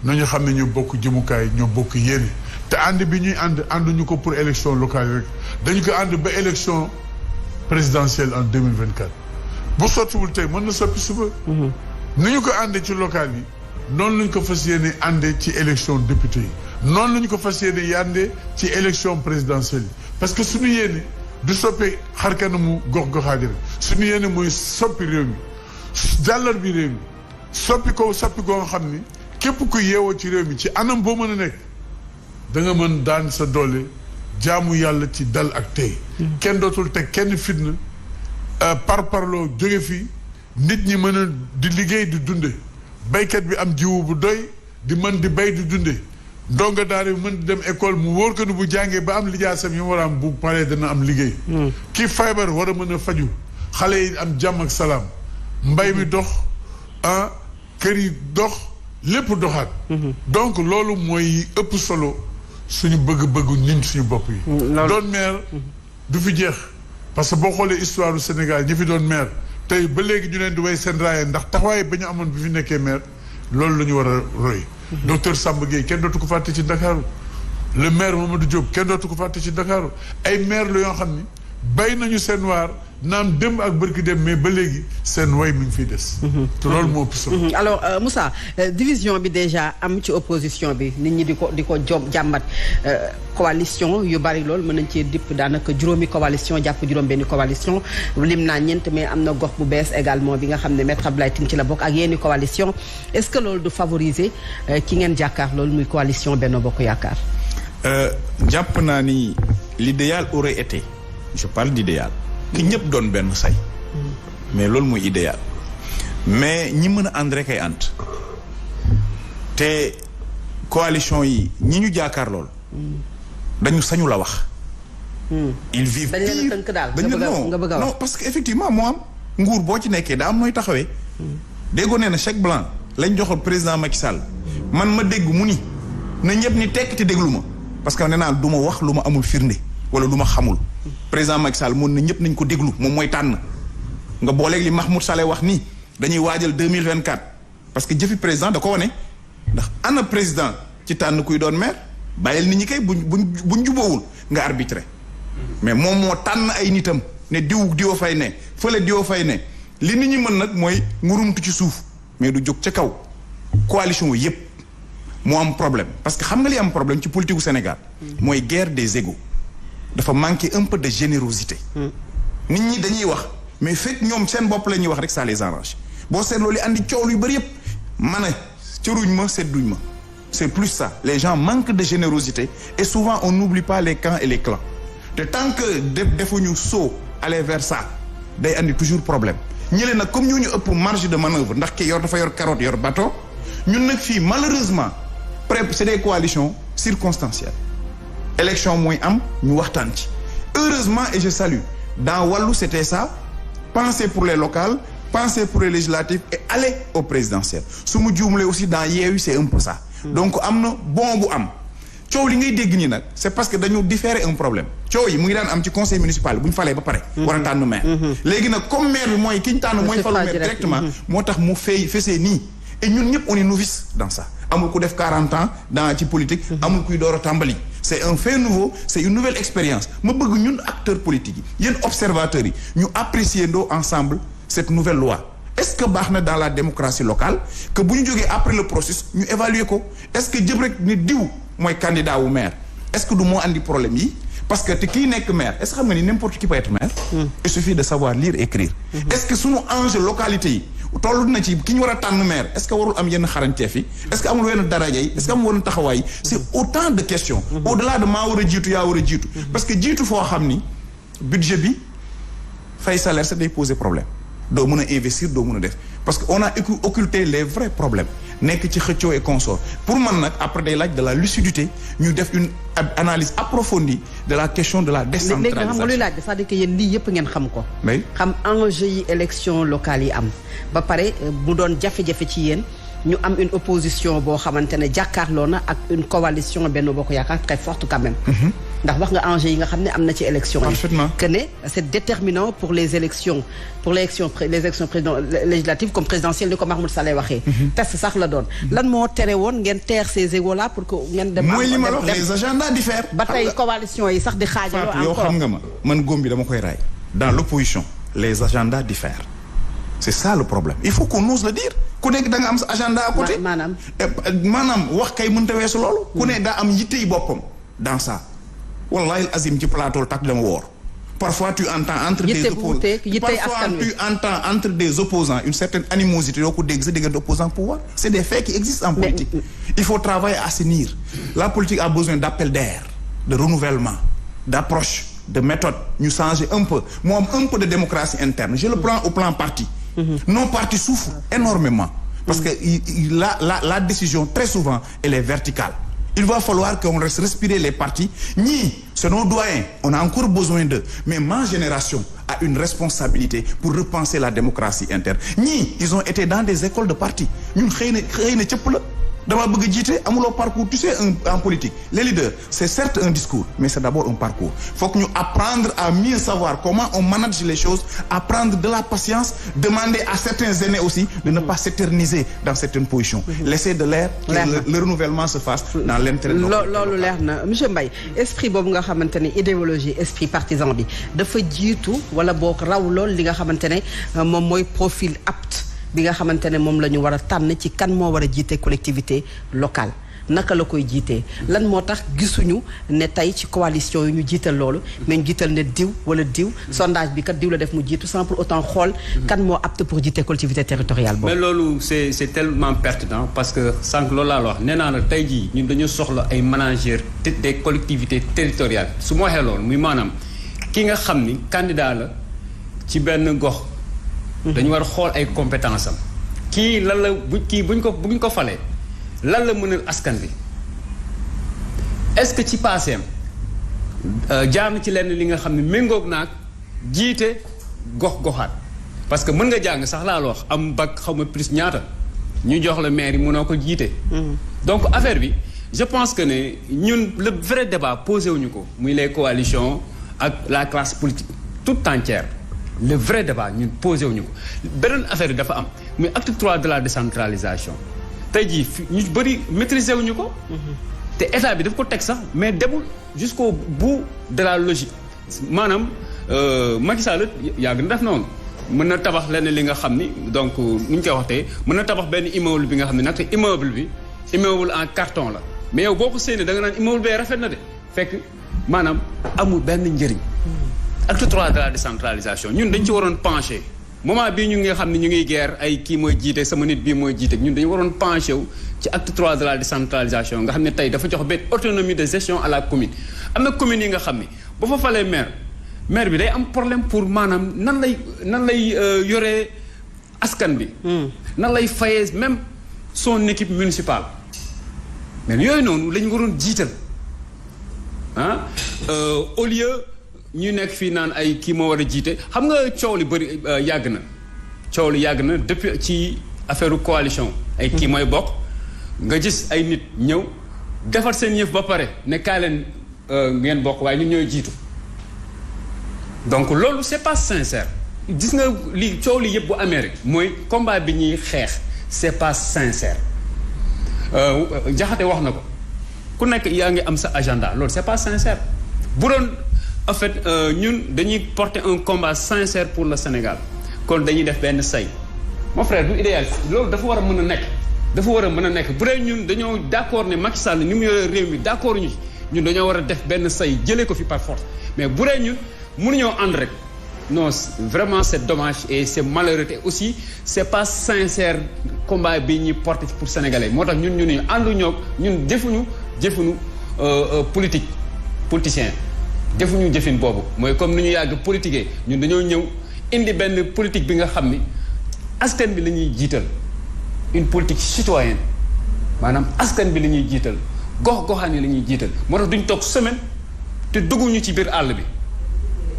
nañu xam ne ñoo bokk jëmukaay ñoo bokk yéene te ànd bi ñuy ànduñu ko pour élection locale rek dañu ko ànd ba élection présidentielle en 2024 bu sottiwul tey mën na soppi suba. ni ñu ko àndee ci local yi noonu lañu ko fas yéene àndee ci élection député yi. noonu la ñu ko fas yéene yànde ci élection présidentielle yi parce que suñu yéene du soppi xarkanamu gox-goxaadi rek suñu yéene mooy soppi réew mi jàllar bi réew mi soppi ko nga xam ni képp ku yeewoo ci réew mi ci anam boo mën a nekk da nga mën daan sa doole jaamu yàlla ci dal ak tey kenn dootul teg kenn fitna parloo jóge fi nit ñi mën a di liggéey di dunde baykat bi am jiwu bu doy di mën di bay di dunde ndongo daara bi mën di dem école mu wóor ko ni bu jàngee ba am lijaasam yi mu war a am bu paree dana am liggéey kii feebar war a mën a faju xale yi am jàmm ak salaam mbay mi dox kër yi dox lépp doxaat donc loolu mooy ëpp solo suñu bëgg-bëggu ñun suñu bopp yi doon maire du fi jeex parce que boo xoolee histoire du Sénégal ñi fi doon maire tey ba léegi ñu leen di way seen raaya ndax taxawaay ba ñu amoon bi fi nekkee maire loolu la ñu war a roy docteur Samba Gueye kenn dootu ko fàtte ci Ndakaaru le maire Mamadou Diop kenn dootu ko fàtte ci Ndakaaru ay maire la yoo xam ni bay nañu seen waar naam démb ak bërki dem mais ba léegi seen way mi ngi fiy des te loolu moo ëpp solo alors Moussa division bi déjà am ci opposition bi nit ñi di ko jàmbat coalition yu bari lool mën nañ cee dipp daanaka juróomi coalition jàpp juróom-benni coalition lim naa ñeent mais am na gox bu bees également bi nga xam ne Maître Abdoulaye Tine ci la bokk ak yenni coalition est-ce que loolu du favoriser ki ngeen jàkkaar loolu muy coalition Benno Bokk Yaakaar jàpp naa ni l'idéal aurait été je parle d'idéal que ñëpp doon benn say mais loolu mooy idéal mais ñi mën a ànd rek ay ànd te coalition yi ñi ñu jaakaar lool dañu sañu la wax ils vivent dañ leen a tënk daal nga bëgg a wax non parce que effectivement moo am nguur boo ci nekkee daa am nooy taxawee déggoo nee na chèque blanc lañ joxoon président Macky Sall man ma dégg mu ni na ñëpp ni tekk te déglu ma parce que nee naa du ma wax lu ma amul firnde wala lu ma xamul président Macky Sall moom na ñëpp nañ ko déglu moom mooy tànn nga booleeg li Mahmoud Saleh wax nii dañuy waajal 2024 parce que jëfi président da ko wane ndax ana président ci tànn kuy doon maire bàyyil nit ñi kay buñ juboowul nga arbitré mais moom moo tànn ay nitam ne diwo fay ne fële diwo fay ne li nit ñi mën nag mooy ngurumtu ci suuf mais du jóg ca kaw coalition yépp moo am problème parce que xam nga li am problème ci politique gu Sénégal mooy guerre des égos dafa manquer un peu de générosité nit ñi dañuy wax mais fekk ñoom seen bopp la ñuy wax rek ça les arrange boo seetloo li andi coow yu bëri yëpp ma ne cëruñ ma sedduñ ma c'est plus ça les gens manquent de générosité et souvent on n'oublie pas les camps et les clans te tant que defuñu saut aller vers ça day andi toujours problème ñële nag comme ñoo ñu ëpp marge de manœuvre ndax ki dafa yor carotte yor bateau ñun nag fii malheureusement c'est des coalitions circonstancielle élection mooy am ñu waxtaan ci heureusement et je salue dans Wallu c'était ça penser pour les locales penser pour les législatives et aller au présidentiel su mu juumlee aussi dans Yewwi c'est un peu ça donc am na bon bu am coow li ngay dégg nii nag c'est parce que dañu différer un problème coow yi mu ngi daan am ci conseil municipal bu ñu falee ba pare war a tànn maire léegi nag comme maire bi mooy ki ñu tànn mooy falu maire directement moo tax mu fesee nii et ñun ñëpp on est novice dans ça amul ku def 40 ans dans ci politique amul kuy door a tàmbali c'est un fait nouveau c'est une nouvelle expérience ma bëgg ñun acteurs politiques yi yéen observateurs yi ñu apprécier ndoo ensemble cette nouvelle loi est-ce que baax na dans la démocratie locale que bu ñu jógee après le processus ñu évaluer ko est-ce que jëm rek ni diw mooy candidat wu maire est-ce que du moo andi problème yi parce que te kii nekk maire est-ce que xam nga ni n'importe qui peut être maire il suffit de savoir lire écrire est-ce que sunu enjeu localité yi toll na ci ki ñu war a tànn maire est-ce que warul am yenn xarañteef yi est-ce que amul wenn daraja yi est-ce que amul wenn taxawaay yi c'est autant de questions au-delà de maa war a jiitu yaa war a jiitu parce que jiitu foo xam ni budget bi fay salaire ça day poser problème doo mën a investir doo mën a def parce que on a occulté les vrais problèmes nekk ci xëccoo et consort pour man nag après day laaj de la lucidité ñu def une analyse approfondie de la question de la décentralisation. léegi xam nga luy laaj c'est-à-dire que yéen lii yëpp ngeen xam ko. xam enjeu yi élection locale yi am ba pare mu doon jafe-jafe ci yéen ñu am une opposition boo xamante ne jàkkaarloo na ak une coalition Benno Bokk Yaakaar très forte quand même. ndax wax nga enjeu yi nga xam ne am na ci élection yi. que ne c'est déterminant pour les élections législatives comme présidentielles ni ko Mahmoud Saleh waxee. test sax la doon. lan moo tere woon ngeen teer ces égos là pour que ngeen dem. mooy li ma la wax les agendas diffèrent. ba tey coalition yi sax di xaajaloo encore yow xam nga ma man góom bi dama koy raay. dans l'opposition les agendas diffèrent. c'est ça le problème il faut qu'on ose le dire ku nekk da nga am sa agenda à côté. maanaam wax kay mënta weesu loolu. ku ne daa am yitte yi boppam dans ça. wallahi azim ci plateau tak dama woor parfois tu entends entre des opposants une certaine animosité yoo ko dégg sa diggante opposant pouvoir c'est des faits qui existent en politique il faut travailler à assainir la politique a besoin d'appel d'air de renouvellement d'approche de méthode ñu changer un peu mu am un peu de démocratie interne je le prends au plan parti nos partis souffrent énormément parce que la décision très souvent elle est verticale. Il va falloir qu'on laisse respirer les partis. Ni, c'est nos doyens, on a encore besoin d'eux. Mais ma génération a une responsabilité pour repenser la démocratie interne. Ni, ils ont été dans des écoles de partis. Ñun xëy na cëpp la dama bëgg a jiite amuloo parcours tu sais en politique les leaders c'est certes un discours mais c'est d'abord un parcours faut que ñu apprendre à mieux savoir comment on manage les choses apprendre de la patience demander à certains aînés aussi de ne pas s'éterniser dans certaines positions laisser de l'air que le renouvellement se fasse dans l'intérêt loolu leer na monsieur Mbaye esprit boobu nga xamante ne idéologie esprit partisan bi dafa jiitu wala boog raw lool li nga xamante ne moom mooy profil apte bi nga xamante ne moom la ñu war a tànn ci kan moo war a jiite collectivité locale naka la koy jiitee lan moo tax gisuñu ne tey ci coalition yi ñu jiital loolu mais ñu jiital ne diw wala diw sondage bi kat diw la def mu jiitu sans pour autant xool kan moo apte pour jiite collectivité territoriale boobu. mais loolu c'est tellement pertinent parce que sànq loolu laa la wax nee naa la tey jii ñun dañu soxla ay managers des collectivités territoriales su ma waxee loolu muy maanaam ki nga xam ni candidat la ci benn gox. dañu war a xool ay compétences am kii lan la buñ ko falee lan la mënal askan bi est-ce que ci passeem jaar na ci lenn li nga xam ne méngoog naag jiite gox-goxaat parce que mën nga jàng sax laa la wax am bac xaw ma plus ñaata ñu jox la maire yi mënoo ko jiite. donc affaire bi je pense que ne ñun le vrai débat posé wuñu ko muy les coalitions ak la classe politique toute entière. le vrai débat ñun posé wuñu ko beneen affaire bi dafa am muy acte 3 de la décentralisation tey jii ñu bëri maîtriser wuñu ko. te état bi daf ko teg sax mais demul jusqu'au bout de la logique maanaam Macky Sall yàgg na def noonu mën na tabax lenn li nga xam ni donc ni ñu koy waxtee mën na tabax benn immeuble bi nga xam ne nag te immeuble en carton la mais yow boo ko séenee da nga naan immeuble bee rafet na de fekk maanaam amul benn njëriñ. acte 3 de la décentralisation ñun dañ ci waroon pencher moment bii ñu ngi xam ne ñu ngi guerre ay kii mooy jiite sama nit bii mooy jiite ñun dañu waroon pencher wu ci acte 3 de la décentralisation nga xam ne tey dafa jox benn autonomie de gestion à la commune. am na communes yi nga xam ne ba fa falee maire bi day am problème pour maanaam nan lay yoree askan bi. nan lay fayee même son équipe municipale mais yooyu noonu la ñu waroon jiital au lieu ñu nekk fii naan ay kii moo war a jiite xam nga coow li bëri yàgg na depuis ci affaire coalition ay kii mooy bokk nga gis ay nit ñëw defar seen yëf ba pare ne kaa leen ngeen bokk waaye ñun ñooy jiitu donc loolu c'est pas sincère gis nga li coow li yëpp bu amee rek mooy combat bi ñuy xeex c'est pas sincère Jaxate wax na ko ku nekk yaa ngi am sa agenda loolu c'est pas sincère bu doon en fait ñun dañuy porter un combat sincère pour le Sénégal kon dañuy def benn say mon frère du idéal loolu dafa war a mën a nekk bu dee ñun dañoo d'accord ne Macky Sall ni mu yore réew mi d'accord ñu ñun dañoo war a def benn say jëlee ko fi par force mais bu dee ñun mënuñoo ànd rek non vraiment c'est dommage et c'est malheureux et aussi c'est pas sincère combat bi ñuy porter pour sénégalais moo tax ñun ñu ànduñoo ñun jëfuñu politicien defuñu jëfin boobu mooy comme ni ñu yàgg politiquer ñun dañoo ñëw indi benn politique bi nga xam ni askan bi la ñuy jiital une politique citoyenne maanaam askan bi la ñuy jiital gox-goxaan yi la ñuy jiital moo tax duñ toog semaine te dugguñu ci biir àll bi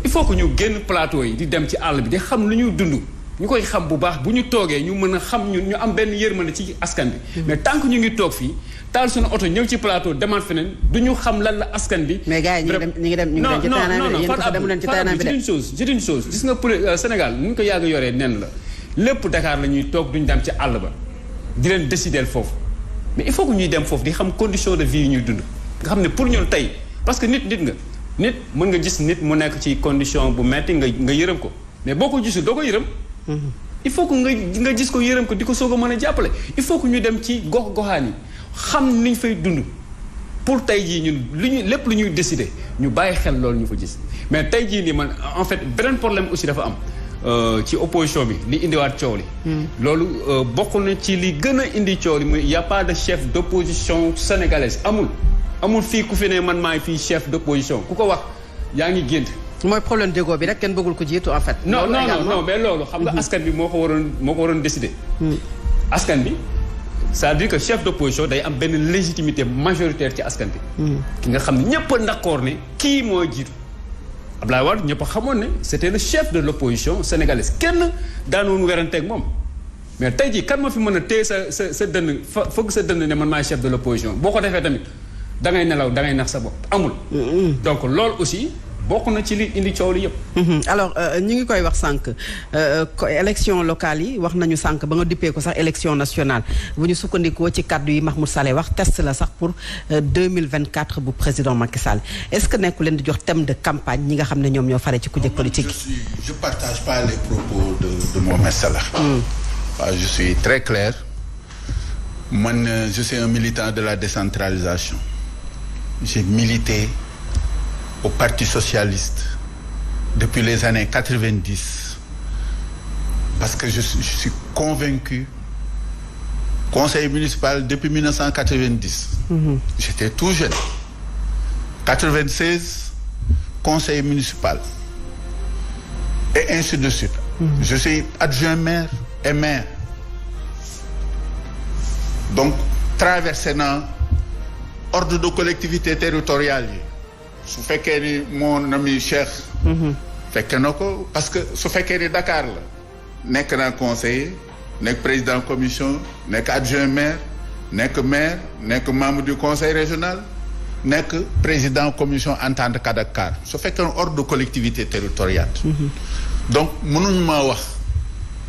il faut que ñu génn plateau yi di dem ci àll bi di xam lu ñuy dund ñu koy xam bu baax bu ñu toogee ñu mën a xam ñun ñu am benn yërmande ci askan bi mais tant que ñu ngi toog fii taal suñu oto ñëw ci plateau demaat feneen du ñu xam lan la askan bi. mais gars yi ñu ngi dem ci taanaan bi yéen ko demu leen ci taanaan bi de. c'est une chose gis nga Sénégal ni ñu ko yàgg yoree nen la lépp Dakar la ñuy toog duñ dem ci àll ba di leen décider foofu mais il faut que ñuy dem foofu di xam condition de vie yi ñuy dund nga xam ne pour ñun tey parce que nit mën nga gis nit mu nekk ci condition bu metti nga yërëm ko mais boo ko gisul doo ko yërëm. il faut que nga gis ko yërëm ko di ko soog a mën a jàppale il faut que ñu dem ci gox-goxaan yi xam ni ñu fay dund pour tey jii ñun lépp lu ñuy décider ñu bàyyi xel loolu ñu fa gis mais tey jii nii man en fait beneen problème aussi dafa am ci opposition bi li indiwaat coow li. loolu bokk na ci li gën a indi coow li muy y a pas de chef d'opposition sénégalaise amul fii ku fi ne man maay fii chef d'opposition ku ko wax yaa ngi gént. mooy problème déggoo bi rek kenn bëggul ko jiitu en fait. non mais loolu xam nga askan bi moo ko waroon décider. askan bi c'est-à-dire que chef d'opposition day am benn légitimité majoritaire ci askan bi. ki nga xam ne ñëpp a d'accord ne kii moo jiitu. Abdoulaye Wade ñëpp a xamoon ne c'était le chef de l'opposition sénégalaise kenn daanoon weranteeg moom mais tey jii kan ma fi mën a téye sa dënn fëgg sa dënn ne man maay chef de l'opposition boo ko defee tamit da ngay nelaw da ngay nax sa bopp amul. donc loolu aussi. bokk na ci li indi coow li yëpp. alors ñu ngi koy wax sànq élection locale yi wax nañu sànq ba nga dippee ko sax élection nationale bu ñu sukkandikoo ci kàddu yi Mahmoud Saleh wax test la sax pour 2024 bu président Macky Sall est-ce que nekku leen di jox thème de campagne ñi nga xam ne ñoom ñoo fare ci kujje politique. je partage pas les propos de Mohamed Salah. waaw je suis très clair man je suis un militant de la décentralisation j'ai milité au Parti socialiste depuis les années 90 parce que je suis convaincu conseil municipal depuis 1990 j'étais tout jeune 96 conseil municipal et ainsi de suite je suis adjoint maire et maire donc traversé na ordre de collectivité territoriale yi su fekkee ni mon ami Cheikh. fekke na ko parce que su fekkee ni Dakar la nekk naa conseiller nekk président commission nekk adjoint maire nekk membre du conseil régional nekk président commission entente Kadakar su fekkee ne ordre de collectivité territoriale. donc mënuñu ma wax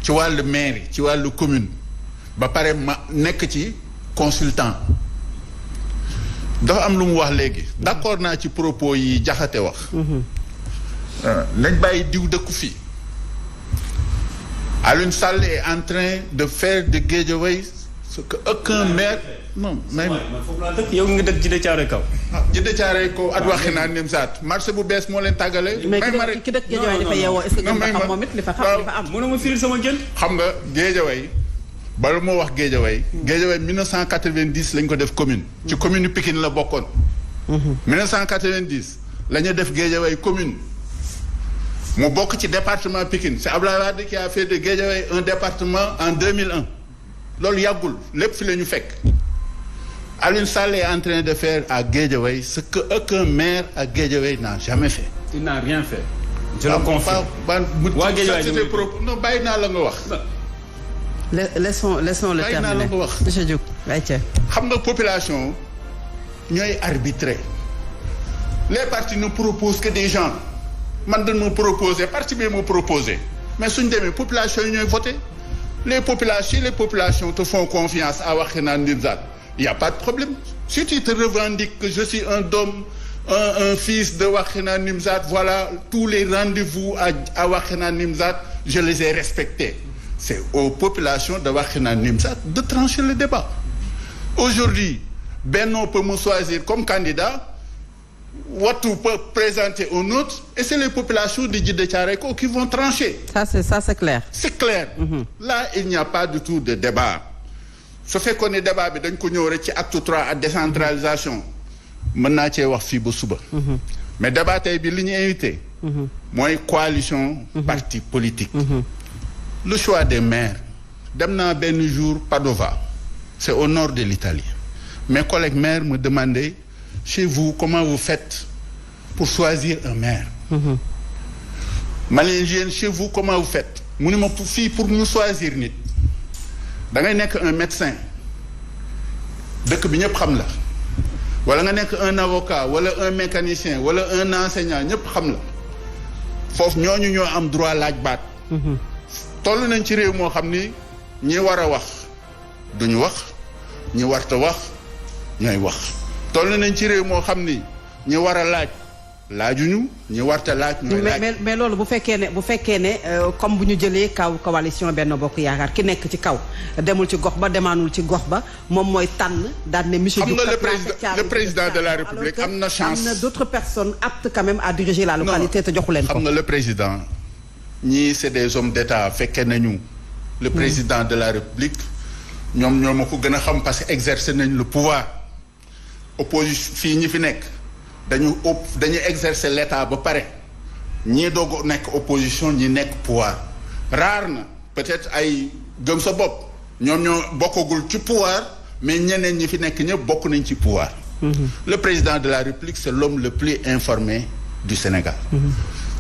ci wàllu mairie ci wàllu commune ba pare ma nekk ci consultant. dafa am lu mu wax léegi d'accord naa ci propos yi Jaxate wax nañ bàyyi diw dëkku fii Alioune Sall est en train de faire de Guédiawaye ce que aucun maire non mais foofu laa dëkk yow nga dëkk Djiddah Thiaroye Kaw Djiddah Thiaroye Kaw at waxi naa nem saat marché bu bees moo leen tàggale mais ki dëkk Guédiawaye dafa yeewoo est-ce que nga xam moom it li fa am mënuma firil sama jën xam nga Guédiawaye bala moo wax Guédiawaye 1990 lañ ko def commune ci commune Pikine la bokkoon 1990 la ñu def Guédiawaye commune mu bokk ci département Pikine c'est Abdoulaye Wade qui a fait de Guédiawaye un département en 2001 loolu yàggul lépp fi la ñu fekk Alioune Sall est en train de faire à Guédiawaye ce que aucun maire à Guédiawaye n'a jamais fait. Il n'a rien fait. Je le confirme. waa Guédiawaye non bàyyi naa la nga wax. laissons le terminer. monsieur Diouf xam nga population ñooy arbitrer les partis ne proposent que des gens man dañ ma proposer parti bi ma proposer mais suñ demee population yi ñooy voter les populations te font confiance à Wakhinane Nimzatt il y a pas de problème si tu te revendiques que je suis un dôme un fils de Wakhinane Nimzatt voilà tous les rendez-vous à Wakhinane Nimzatt je les ai respectés. C'est aux populations de Wakhinane Nimzatt de trancher le débat. Aujourd'hui, Benno peut me choisir comme candidat, Wattu peut présenter un autre, et c'est les populations de Djiddah Thiaroye Kao qui vont trancher. Ça c'est clair. C'est clair. Là, il n'y a pas du tout de débat. Ce fait qu'on est débat bi dañ ko ñëw rek ci acte 3 à décentralisation mën naa cee wax fii ba suba. Mais débat tey bi li ñu invité. mooy coalition parti politique. Le choix des maires dem naa benn jour Padova c'est au nord de l'Italie mes collègues maires me demandaient chez vous comment vous faites pour choisir un maire ma leen yéen chez vous comment vous faites mu ne ma fii pour ñu choisir nit da ngay nekk un médecin dëkk bi ñëpp xam la wala nga nekk un avocat wala un mécanicien wala un enseignant ñëpp xam la foofu ñooñu ñoo am droit laaj baat toll nañ ci réew moo xam ni ñi war a wax duñu wax ñi warta wax ñooy wax toll nañ ci réew moo xam ni ñi war a laaj laajuñu ñi warta laaj ñooy laaj mais loolu bu fekkee ne comme bu ñu jëlee coalition Benno Bokk Yaakaar ki nekk ci kaw demul ci gox ba demaanul ci gox ba moom mooy tànn daan ne monsieur Diouf le président de la République am na chance am na d'autres personnes aptes quand même à diriger la localité te joxu leen ko xam nga le président ñii c'est des hommes d'État fekkee nañu le président de la République ñoom ñoo ma ko gën a xam parce que exercer nañ le pouvoir opposition fii ñi fi nekk dañu exercer l'État ba pare ñii doog nekk opposition ñi nekk pouvoir rare na peut-être ay gëm sa bopp ñoom ñoo bokkagul ci pouvoir mais ñeneen ñi fi nekk ñëpp bokk nañ ci pouvoir le président de la République c'est l'homme le plus informé du Sénégal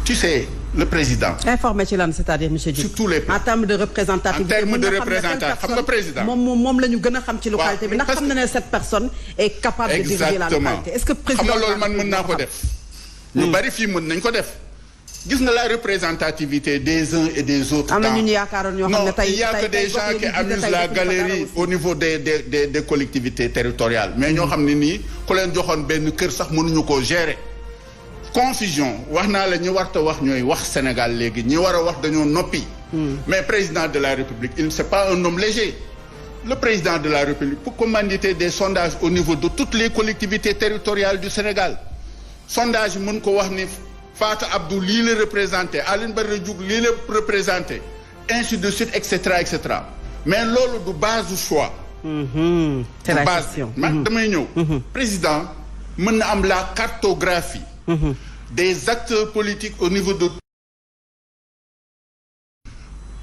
tu sais le président. informé ci lan c'est-à-dire monsieur Diouf. sur tous les plans en termes de représentativité. en termes de représentation xam nga président. moom la ñu gën a xam ci localité bi. ndax xam na ne cette personne est capable de diriger la localité. est-ce que président xam nga loolu man mën naa ko def. ñu bari fii mën nañ ko def. gis nga la représentativité des uns et des autres. am na ñu yaakaaroon ñoo xam ne tey il y a que des gens qui amusent la galerie au niveau des collectivités territoriales mais ñoo xam ne nii ku leen joxoon benn kër sax mënuñu koo gérer. confusion wax naa la ñi warta wax ñooy wax Sénégal léegi ñi war a wax dañoo noppi. mais président de la République il c'est pas un homme léger. le président de la République pour commanditer des sondages au niveau de toutes les collectivités territoriales du Sénégal sondage yi mën ko wax ni Fatou Abdou lii la représenté Aline Badara Diouf lii la représenté ainsi de suite et cetera mais loolu du base du choix. c'est la question man damay ñëw. président mën na am la cartographie. des acteurs politiques au niveau de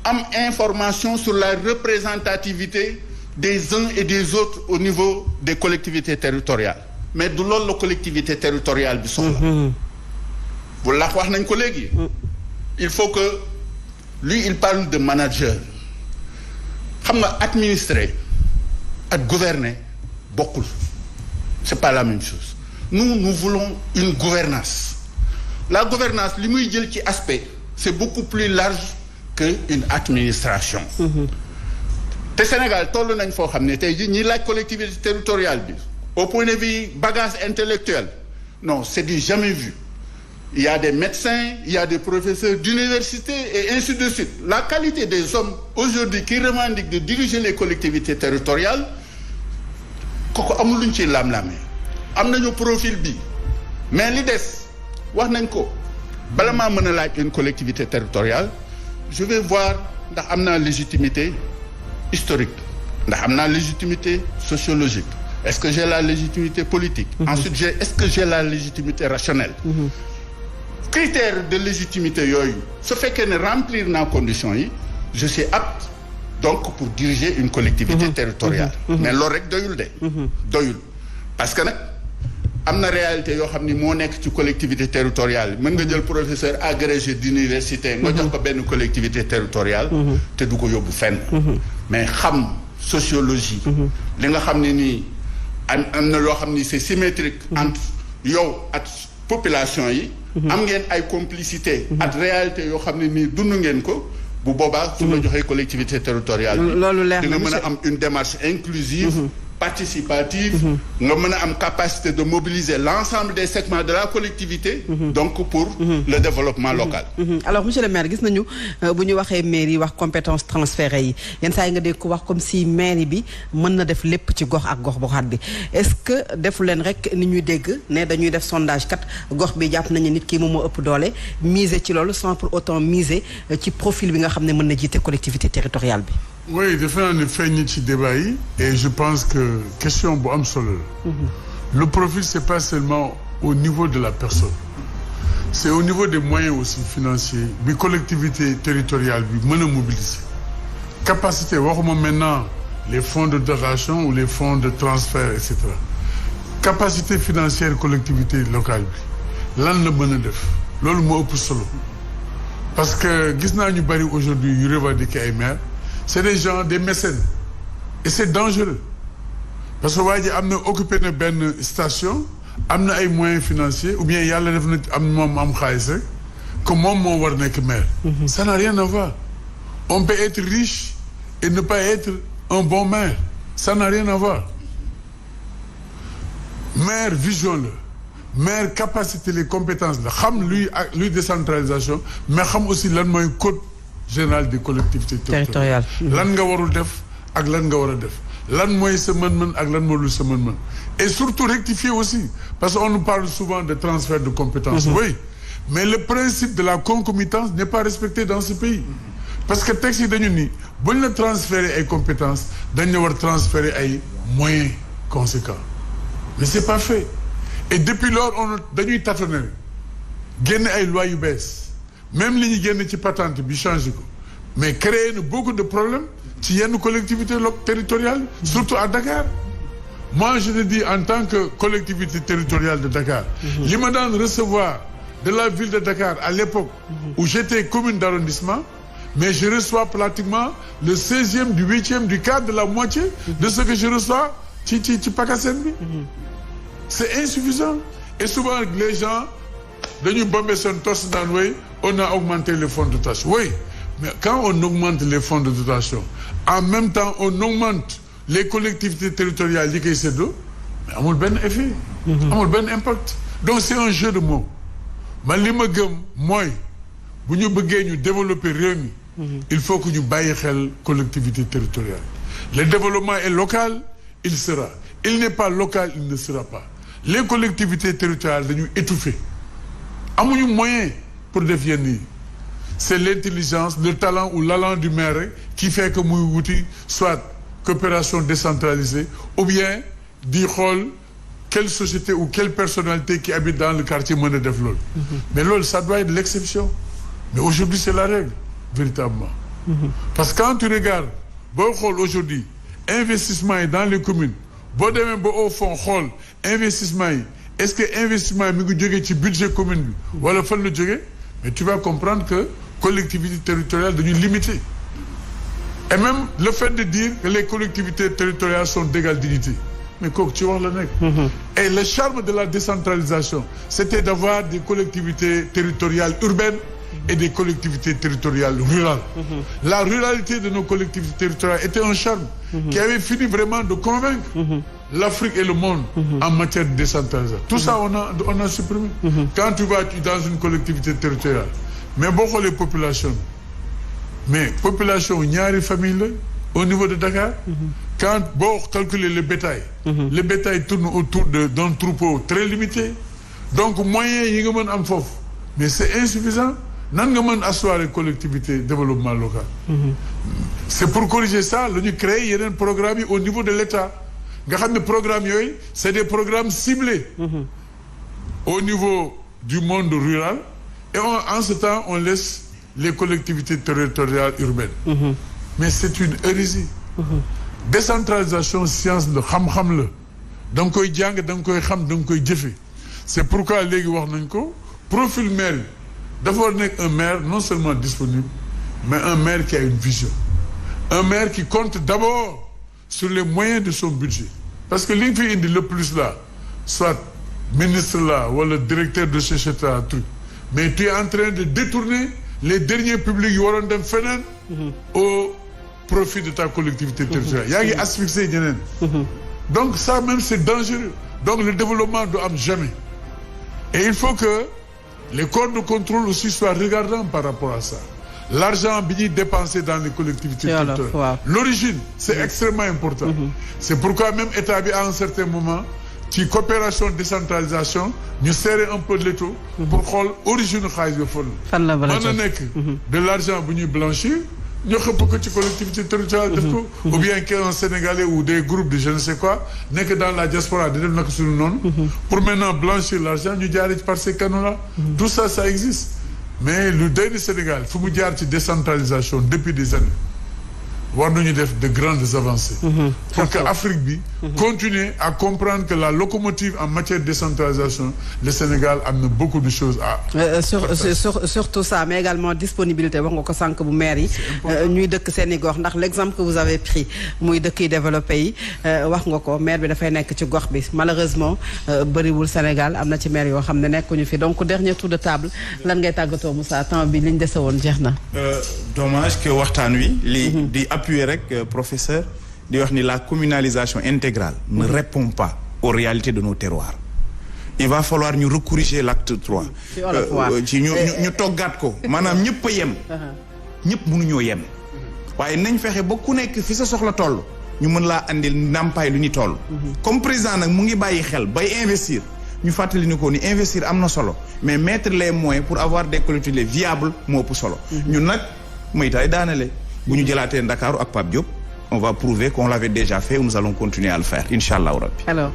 am information sur la représentativité des uns et des autres au niveau des collectivités territoriales mais du loolu la collectivité territoriale bi soxla wala wax nañ ko léegi il faut que lui il parle de manager xam nga administrer ak gouverner bokkul c'est pas la même chose nous voulons une gouvernance la gouvernance li muy jël ci aspect c'est beaucoup plus large que une administration te Sénégal toll nañ foo xam ne tey jii ñiy laaj collectivité territoriale bi au point de vue bagage intellectuel non c'est du jamais vu il y a des médecins il y a des professeurs d'université et ainsi de suite la qualité des hommes aujourd'hui qui revendiquent de diriger les collectivités territoriales kooku amul luñ ciy laam-laamee am nañu profil bi mais li des wax nañ ko bala maa mën a laaj une collectivité territoriale je vais voir ndax am naa légitimité historique ndax am naa légitimité sociologique est-ce que j'ai la légitimité politique ensuite est-ce que j'ai la légitimité rationnelle critère de légitimité yooyu su fekkee ne remplir naa conditions yi je suis apte donc pour diriger une collectivité territoriale mais loolu rek doyul de doyul parce que nag am na réalité yoo xam ni moo nekk ci collectivité territoriale mën nga jël professeur agrégé d'université nga jox ko benn collectivité territoriale te du ko yóbbu fenn mais xam sociologie li nga xam ne nii am na loo xam ni c'est symétrique entre yow ak population yi am ngeen ay complicité ak réalité yoo xam ne nii dund ngeen ko bu boobaa su la joxee collectivité territoriale bi di nga mën a am une démarche inclusive participative nga mën a am capacité de mobiliser l'ensemble des segments de la collectivité donc pour le développement local alors monsieur le maire gis nañu bu ñu waxee mairie wax compétence transférées yi yenn saa yi nga dégg ko wax comme si mairie bi mën na def lépp ci gox ak gox goxaat bi est-ce que defu leen rek ni ñuy dégg ne dañuy def sondage kat gox bi jàpp nañu nit ki moom moo ëpp doole miser ci loolu sans pour autant miser ci profil bi nga xam ne mën na jiite collectivité territoriale bi. Oui, defe naa ne feeñ ci débat yi et je pense que question bu am solo la. Le profil c'est pas seulement au niveau de la personne c'est au niveau des moyens aussi financiers bi collectivité territoriale bi mën a mobiliser capacité waxuma maintenant les fonds de dotation ou les fonds de transfert et cetera capacité financière collectivité locale bi lan la mën a def loolu moo ëpp solo parce que gis naa ñu bari aujourd'hui yu revendiquer ay maires c'est des gens des mécènes et c'est dangereux parce que waa ji am na occupé na benn station am na ay moyens financiers ou bien yàlla def na am moom am xaalis rek que moom moo war nekk maire ça n'a rien à voir on peut être riche et ne pas être un bon maire ça n'a rien à voir maire vision la maire capacité les compétences la xam luy décentralisation mais xam aussi lan mooy code général des collectivités territoriales lan nga warul def ak lan nga war a def lan mooy sa mën-mën ak lan moo dul sa mën-mën et surtout rectifier aussi parce qu'on nous parle souvent de transfert de compétences oui mais le principe de la concomitance n'est pas respecté dans ce pays parce que texte yi dañu ni buñ la transférer ay compétences dañ la war transférer ay moyens conséquents mais c'est pas fait et depuis lors dañuy tâtonner génn ay lois yu bees même li ñu génn ci patente bi changé ko mais créé na beaucoup de problèmes ci yenn collectivités territoriales surtout à Dakar moi je le dis en tant que collectivité territoriale de Dakar li ma daan recevoir de la ville de Dakar à l'époque où j'étais commune d'arrondissement mais je reçois pratiquement le 16e du 8e du quart de la moitié de ce que je reçois ci PACASEN bi c'est insuffisant et souvent les gens dañuy bomber seen tos naan way on a augmenté les fonds de dotation oui mais quand on augmente les fonds de dotation en même temps on augmente les collectivités territoriales yi koy séddoo mais amul benn effet amul benn impact donc c'est un jeu de mots man li ma gëm mooy bu ñu bëggee ñu développer réew mi il faut que ñu bàyyi xel collectivité territoriale le développement est local il sera il n'est pas local il ne sera pas les collectivités territoriales dañu étouffer amuñu moyen pour def yenn yi c'est l'intelligence le talent ou l'allant du maire qui fait que muy wuti soit coopération décentralisée ou bien di xool quelle société ou quelle personnalité qui habite dans le quartier mën a def loolu mais loolu ça doit être l'exception mais aujourd'hui c'est la règle véritablement parce que quand tu regardes boo xool aujourd'hui investissement yi dans les communes boo demee ba au fond xool investissement yi est-ce que investissement mi ngi jógee ci budget commune bi wala fan la jógee mais tu vas comprendre que collectivités territoriales dañu limité et même le fait de dire que les collectivités territoriales sont d'égale dignité mais kooku ci wax la nekk et le charme de la décentralisation c'était d'avoir des collectivités territoriales urbaines et des collectivités territoriales rurales la ruralité de nos collectivités territoriales était un charme qui avait fini vraiment de convaincre l'Afrique et le monde en matière de décentralisation tout ça on a supprimé quand tu vas dans une collectivité territoriale mais boo xoolee population mais population ñaari famille la au niveau de Dakar quand boo calculer le bétail tourne autour d'un troupeau très limité donc moyens yi nga mën am foofu mais c'est insuffisant nan nga mën asseoir collectivité développement local c'est pour corriger ça la ñu créer yeneen programmes yi au niveau de l'État nga xam ne programmes yooyu c'est des programmes ciblés au niveau du monde rural et en ce temps on laisse les collectivités territoriales urbaines mais c'est une hérésie décentralisation science la xam-xam la da nga koy jàng da nga koy xam da nga koy jëfe c'est pourquoi léegi wax nañ ko profil maire yi dafa war nekk un maire non seulement disponible mais un maire qui a une vision un maire qui compte d'abord sur les moyens de son budget parce que li nga fi indi le plus là soit ministre là wala directeur de société truc mais tu es en train de détourner les deniers publics yi waroon dem feneen au profit de ta collectivité territoriale yaa ngi asphyxier ñeneen donc ça même c'est dangereux donc le développement doit am jamais et il faut que les corps de contrôle aussi soient regardants par rapport à ça l'argent bi ñuy dépensé dans les collectivités territoriales l'origine c'est extrêmement important c'est pourquoi même état bi à un certain moment ci coopération décentralisation ñu serrer un peu l'étau pour xool origine xaalis bi fan la mën na nekk de l'argent bu ñuy blanchir ñu xëpp ko ci collectivité territoriale def ko ou bien qu'un Sénégalais ou des groupes de je ne sais quoi nekk dans la diaspora di def naka suñu noonu pour maintenant blanchir l'argent ñu jaaree ci par ces canaux-là tout ça ça existe mais lu day ni Sénégal fu mu jaar ci décentralisation depuis des années war nañu def de grandes avancées pour que Afrique bi continuer à comprendre que la locomotive en matière de décentralisation le Sénégal am na beaucoup de choses à surtout ça mais également disponibilité wax nga ko sànq bu maire yi ñuy dëkk seen i gox ndax l'exemple que vous avez pris muy dëkk yi développé yi wax nga ko maire bi dafay nekk ci gox bi malheureusement bëriwul Sénégal am na ci maire yoo xam ne nekkuñu fi donc dernier tour de table lan ngay tàggatoo Moussa temps bi liñ dese woon jeex na dommage que waxtaan wi li di appuyer rek professeur di wax ni la communalisation intégrale ne répond pas aux réalités de nos terroirs il va falloir ñu recorriger l'acte 3 ci ñu toggaat ko maanaam ñëpp a yem ñëpp mënuñoo yem waaye nañ fexe ba ku nekk fi sa soxla toll ñu mën laa andil ndàmpaay lu ñu toll comme président nag mu ngi bàyyi xel bay investir ñu fàttali ni ko ni investir am na solo mais mettre les moyens pour avoir des collectivités viables moo ëpp solo ñun nag may tay daanale bu ñu jëlaatee Ndakaaru ak Pape Diop on va prouver qu'on l'avait déjà fait et nous allons continuer à le faire incha allahu rabbi. alors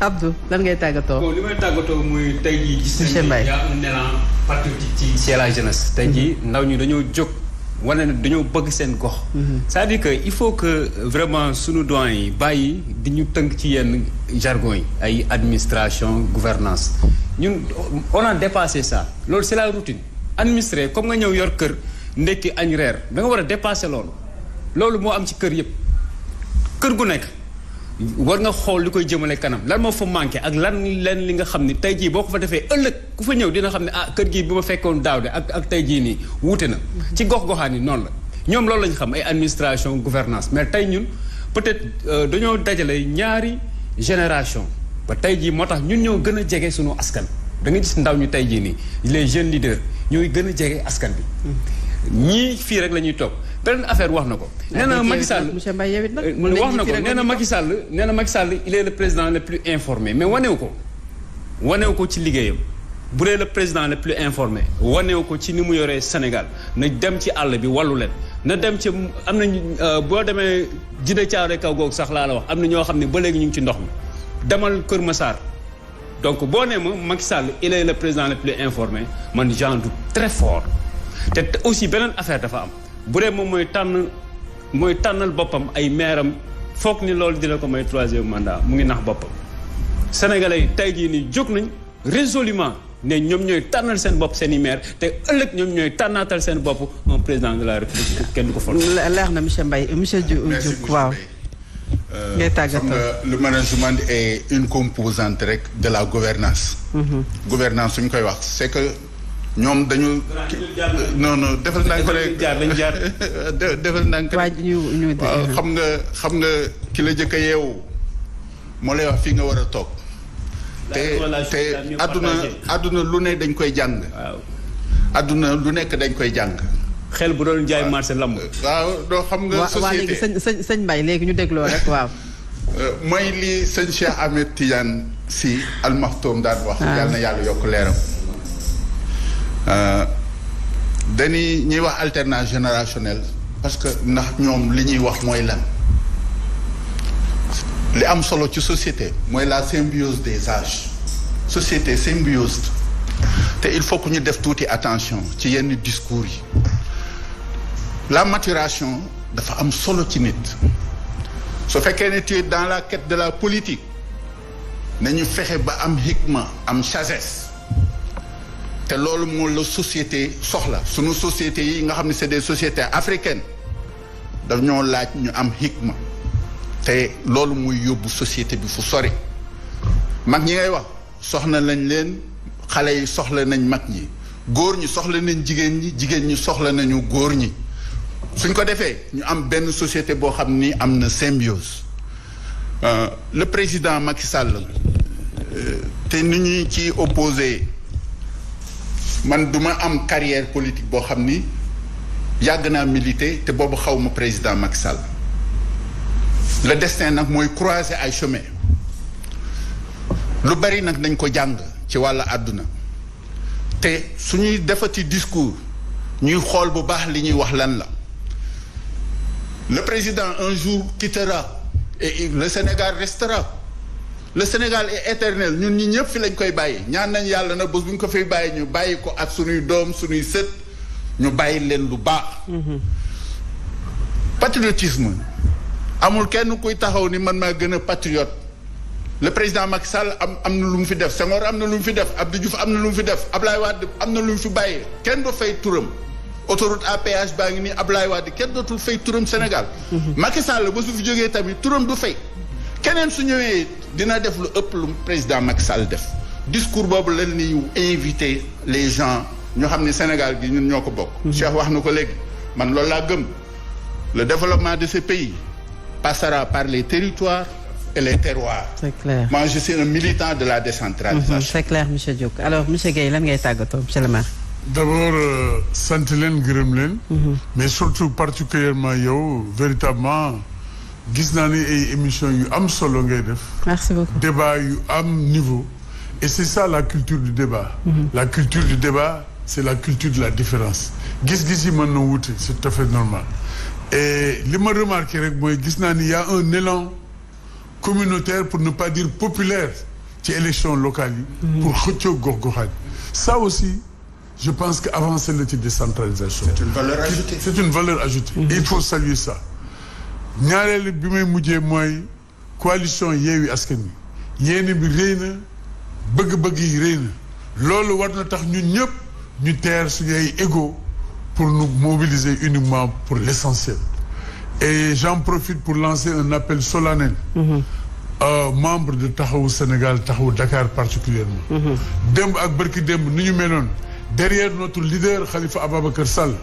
Abdou lan ngay tàggatoo. bon li may tàggatoo muy tey jii gis nañu ne y a un élan patriotique ci la jeunesse. tey jii ndaw ñi dañoo jóg wane ne dañoo bëgg seen gox. c'est-à-dire que il faut que vraiment sunu doyen yi bàyyi di ñu tënk ci yenn jargon yi ay administration gouvernance ñun on a dépassé ça loolu c'est la routine administrer comme nga ñëw yor kër. ndekki añ reer da nga war a dépasser loolu moo am ci kër yëpp kër gu nekk war nga xool li koy jëmale kanam lan moo fa manqué ak lan leen li nga xam ni tey jii boo ko fa defee ëllëg ku fa ñëw dina xam ne kër gii bi ma fekkoon daaw de ak tey jii nii wuute na ci gox-goxaan yi noonu la ñoom loolu lañ xam ay administration gouvernance mais tey ñun peut-être dañoo dajale ñaari génération ba tey jii moo tax ñun ñoo gën a jege suñu askan da nga gis ndaw ñu tey jii nii les jeunes leaders ñooy gën a jege askan bi ñii fii rek la ñuy toog beneen affaire wax na ko. nee na Macky Sall monsieur Mbaye yow it nag wax na ko nee na Macky Sall il est le président le plus informé mais wanewu ko ci liggéeyam bu dee le président le plus informé wanewu ko ci ni mu yoree Sénégal na dem ci àll bi wàllu leen na dem ci am na boo demee Djiddah Thiaroye Kaw googu sax laa la wax am na ñoo xam ne ba léegi ñu ngi ci ndox mi demal Kër Massar donc boo nee ma Macky Sall il est le président le plus informé man j'en doute très fort. te aussi beneen affaire dafa am bu dee moom mooy tànnal boppam ay maire-am foog ni loolu dina ko may 3e mandat mu ngi nax boppam sénégalais yi tey jii nii jóg nañ résolument ne ñoom ñooy tànnal seen bopp seen i maire te ëllëg ñoom ñooy tànnaatal seen bopp un président de la république kenn du ko fol. leer na monsieur Mbaye monsieur Diouf waaw. ngay tàggatoo xam nga le management est une composante rek de la gouvernance gouvernance su ñu koy wax c'est que ñoom dañu. non defal ndànk ko rek defal ndànk rek waaw xam nga ki la jëkk a yeewu moo lay wax fii nga war a toog. te àdduna lu ne dañ koy jàng. àdduna lu nekk dañ koy jàng. xel bu doon jaay marché lamb. waaw doo xam nga. société waaw léegi sëñ Mbaye léegi ñu dégloo rek waaw. mooy li sëñ Cheikh Ahmed Tidiane Sy Al Maktoum daan wax. yàlla na yàlla yokk leeram. dañuy ñuy wax alternance générationnelle parce que ndax ñoom li ñuy wax mooy lan li am solo ci société mooy la symbiose des âges société symbiose te il faut que ñu def tuuti attention ci yenn discours yi la maturation dafa am solo ci nit su fekkee ne tu es dans la quête de la politique nañu fexe ba am hikma am sagesse te loolu moo la société soxla sunu société yi nga xam ne c'est des sociétés africaines daf ñoo laaj ñu am hikma te loolu muy yóbbu société bi fu sori mag ñi ngay wax soxla nañ leen xale yi soxla nañ mag ñi góor ñi soxla nañ jigéen ñi jigéen ñi soxla nañu góor ñi suñ ko defee ñu am benn société boo xam ni am na symbiose le président Macky Sall te ni ñuy ci opposé man duma am carrière politique boo xam ni yàgg naa militer te boobu xaw ma président Macky Sall le destin nag mooy croiser ay chemin lu bari nag nañ ko jàng ci wàllu àdduna te suñuy defati discours ñuy xool bu baax li ñuy wax lan la le président un jour quittera et le Sénégal restera le Sénégal est éternel ñun ñi ñëpp fi lañ koy bàyyi ñaan nañ yàlla nag bés bu ñu ko fiy bàyyi ñu bàyyi ko ak suñuy doom suñuy sët ñu bàyyi leen lu baax patriotisme amul kenn kuy taxaw ni man maa gën a patriote le président Macky Sall am na lu mu fi def Senghor am na lu mu fi def Abdou Diouf am na lu mu fi def Ablaye Wade am na lu mu fi bàyyi kenn du fay turam autoroute à péage baa ngi nii Ablaye Wade kenn dootul fay turam Sénégal Macky Sall ba su fi jógee tamit turam du fay keneen su ñëwee dina def lu ëpp lu président Macky Sall def discours boobu leen ni inviter les gens ñoo xam ne Sénégal gi ñun ñoo ko bokk Cheikh wax na ko léegi man loolu laa gëm le développement de ce pays passera par les territoires et les terroirs. C'est clair. Moi, je suis un militant de la décentralisation. C'est clair, monsieur Diop. Alors, monsieur Guèye lan ngay tàggatoo monsieur le maire. D'abord sant leen gërëm leen. mais surtout particulièrement yow véritablement gis naa ni ay émissions yu am solo ngay def. Merci beaucoup. débat yu am niveau. et c'est ça la culture du débat. La culture du débat c'est la culture de la différence. gis-gis yi mën na wuute c'est tout à fait normal. et li ma remarqué rek mooy gis naa ni y a un élan communautaire pour ne pas dire populaire ci élection locale yi. pour xëccoo gox-goxaan. ça aussi je pense que avancer la ci décentralisation. C'est une valeur ajoutée. C'est une valeur ajoutée. Et il faut saluer ça. ñaareel bi may mujjee mooy coalition Yewwi Askan Wi yéene bi rëy na bëgg-bëgg yi rëy na loolu war na tax ñun ñëpp ñu teer suñu ay égo pour nous mobiliser uniquement pour l'essentiel. Et j'en profite pour lancer un appel solennel membres de Taxawu Sénégal Taxawu Dakar particulièrement démb ak bërki démb ni ñu meloon derrière notre leader Khalifa Ababacar Sall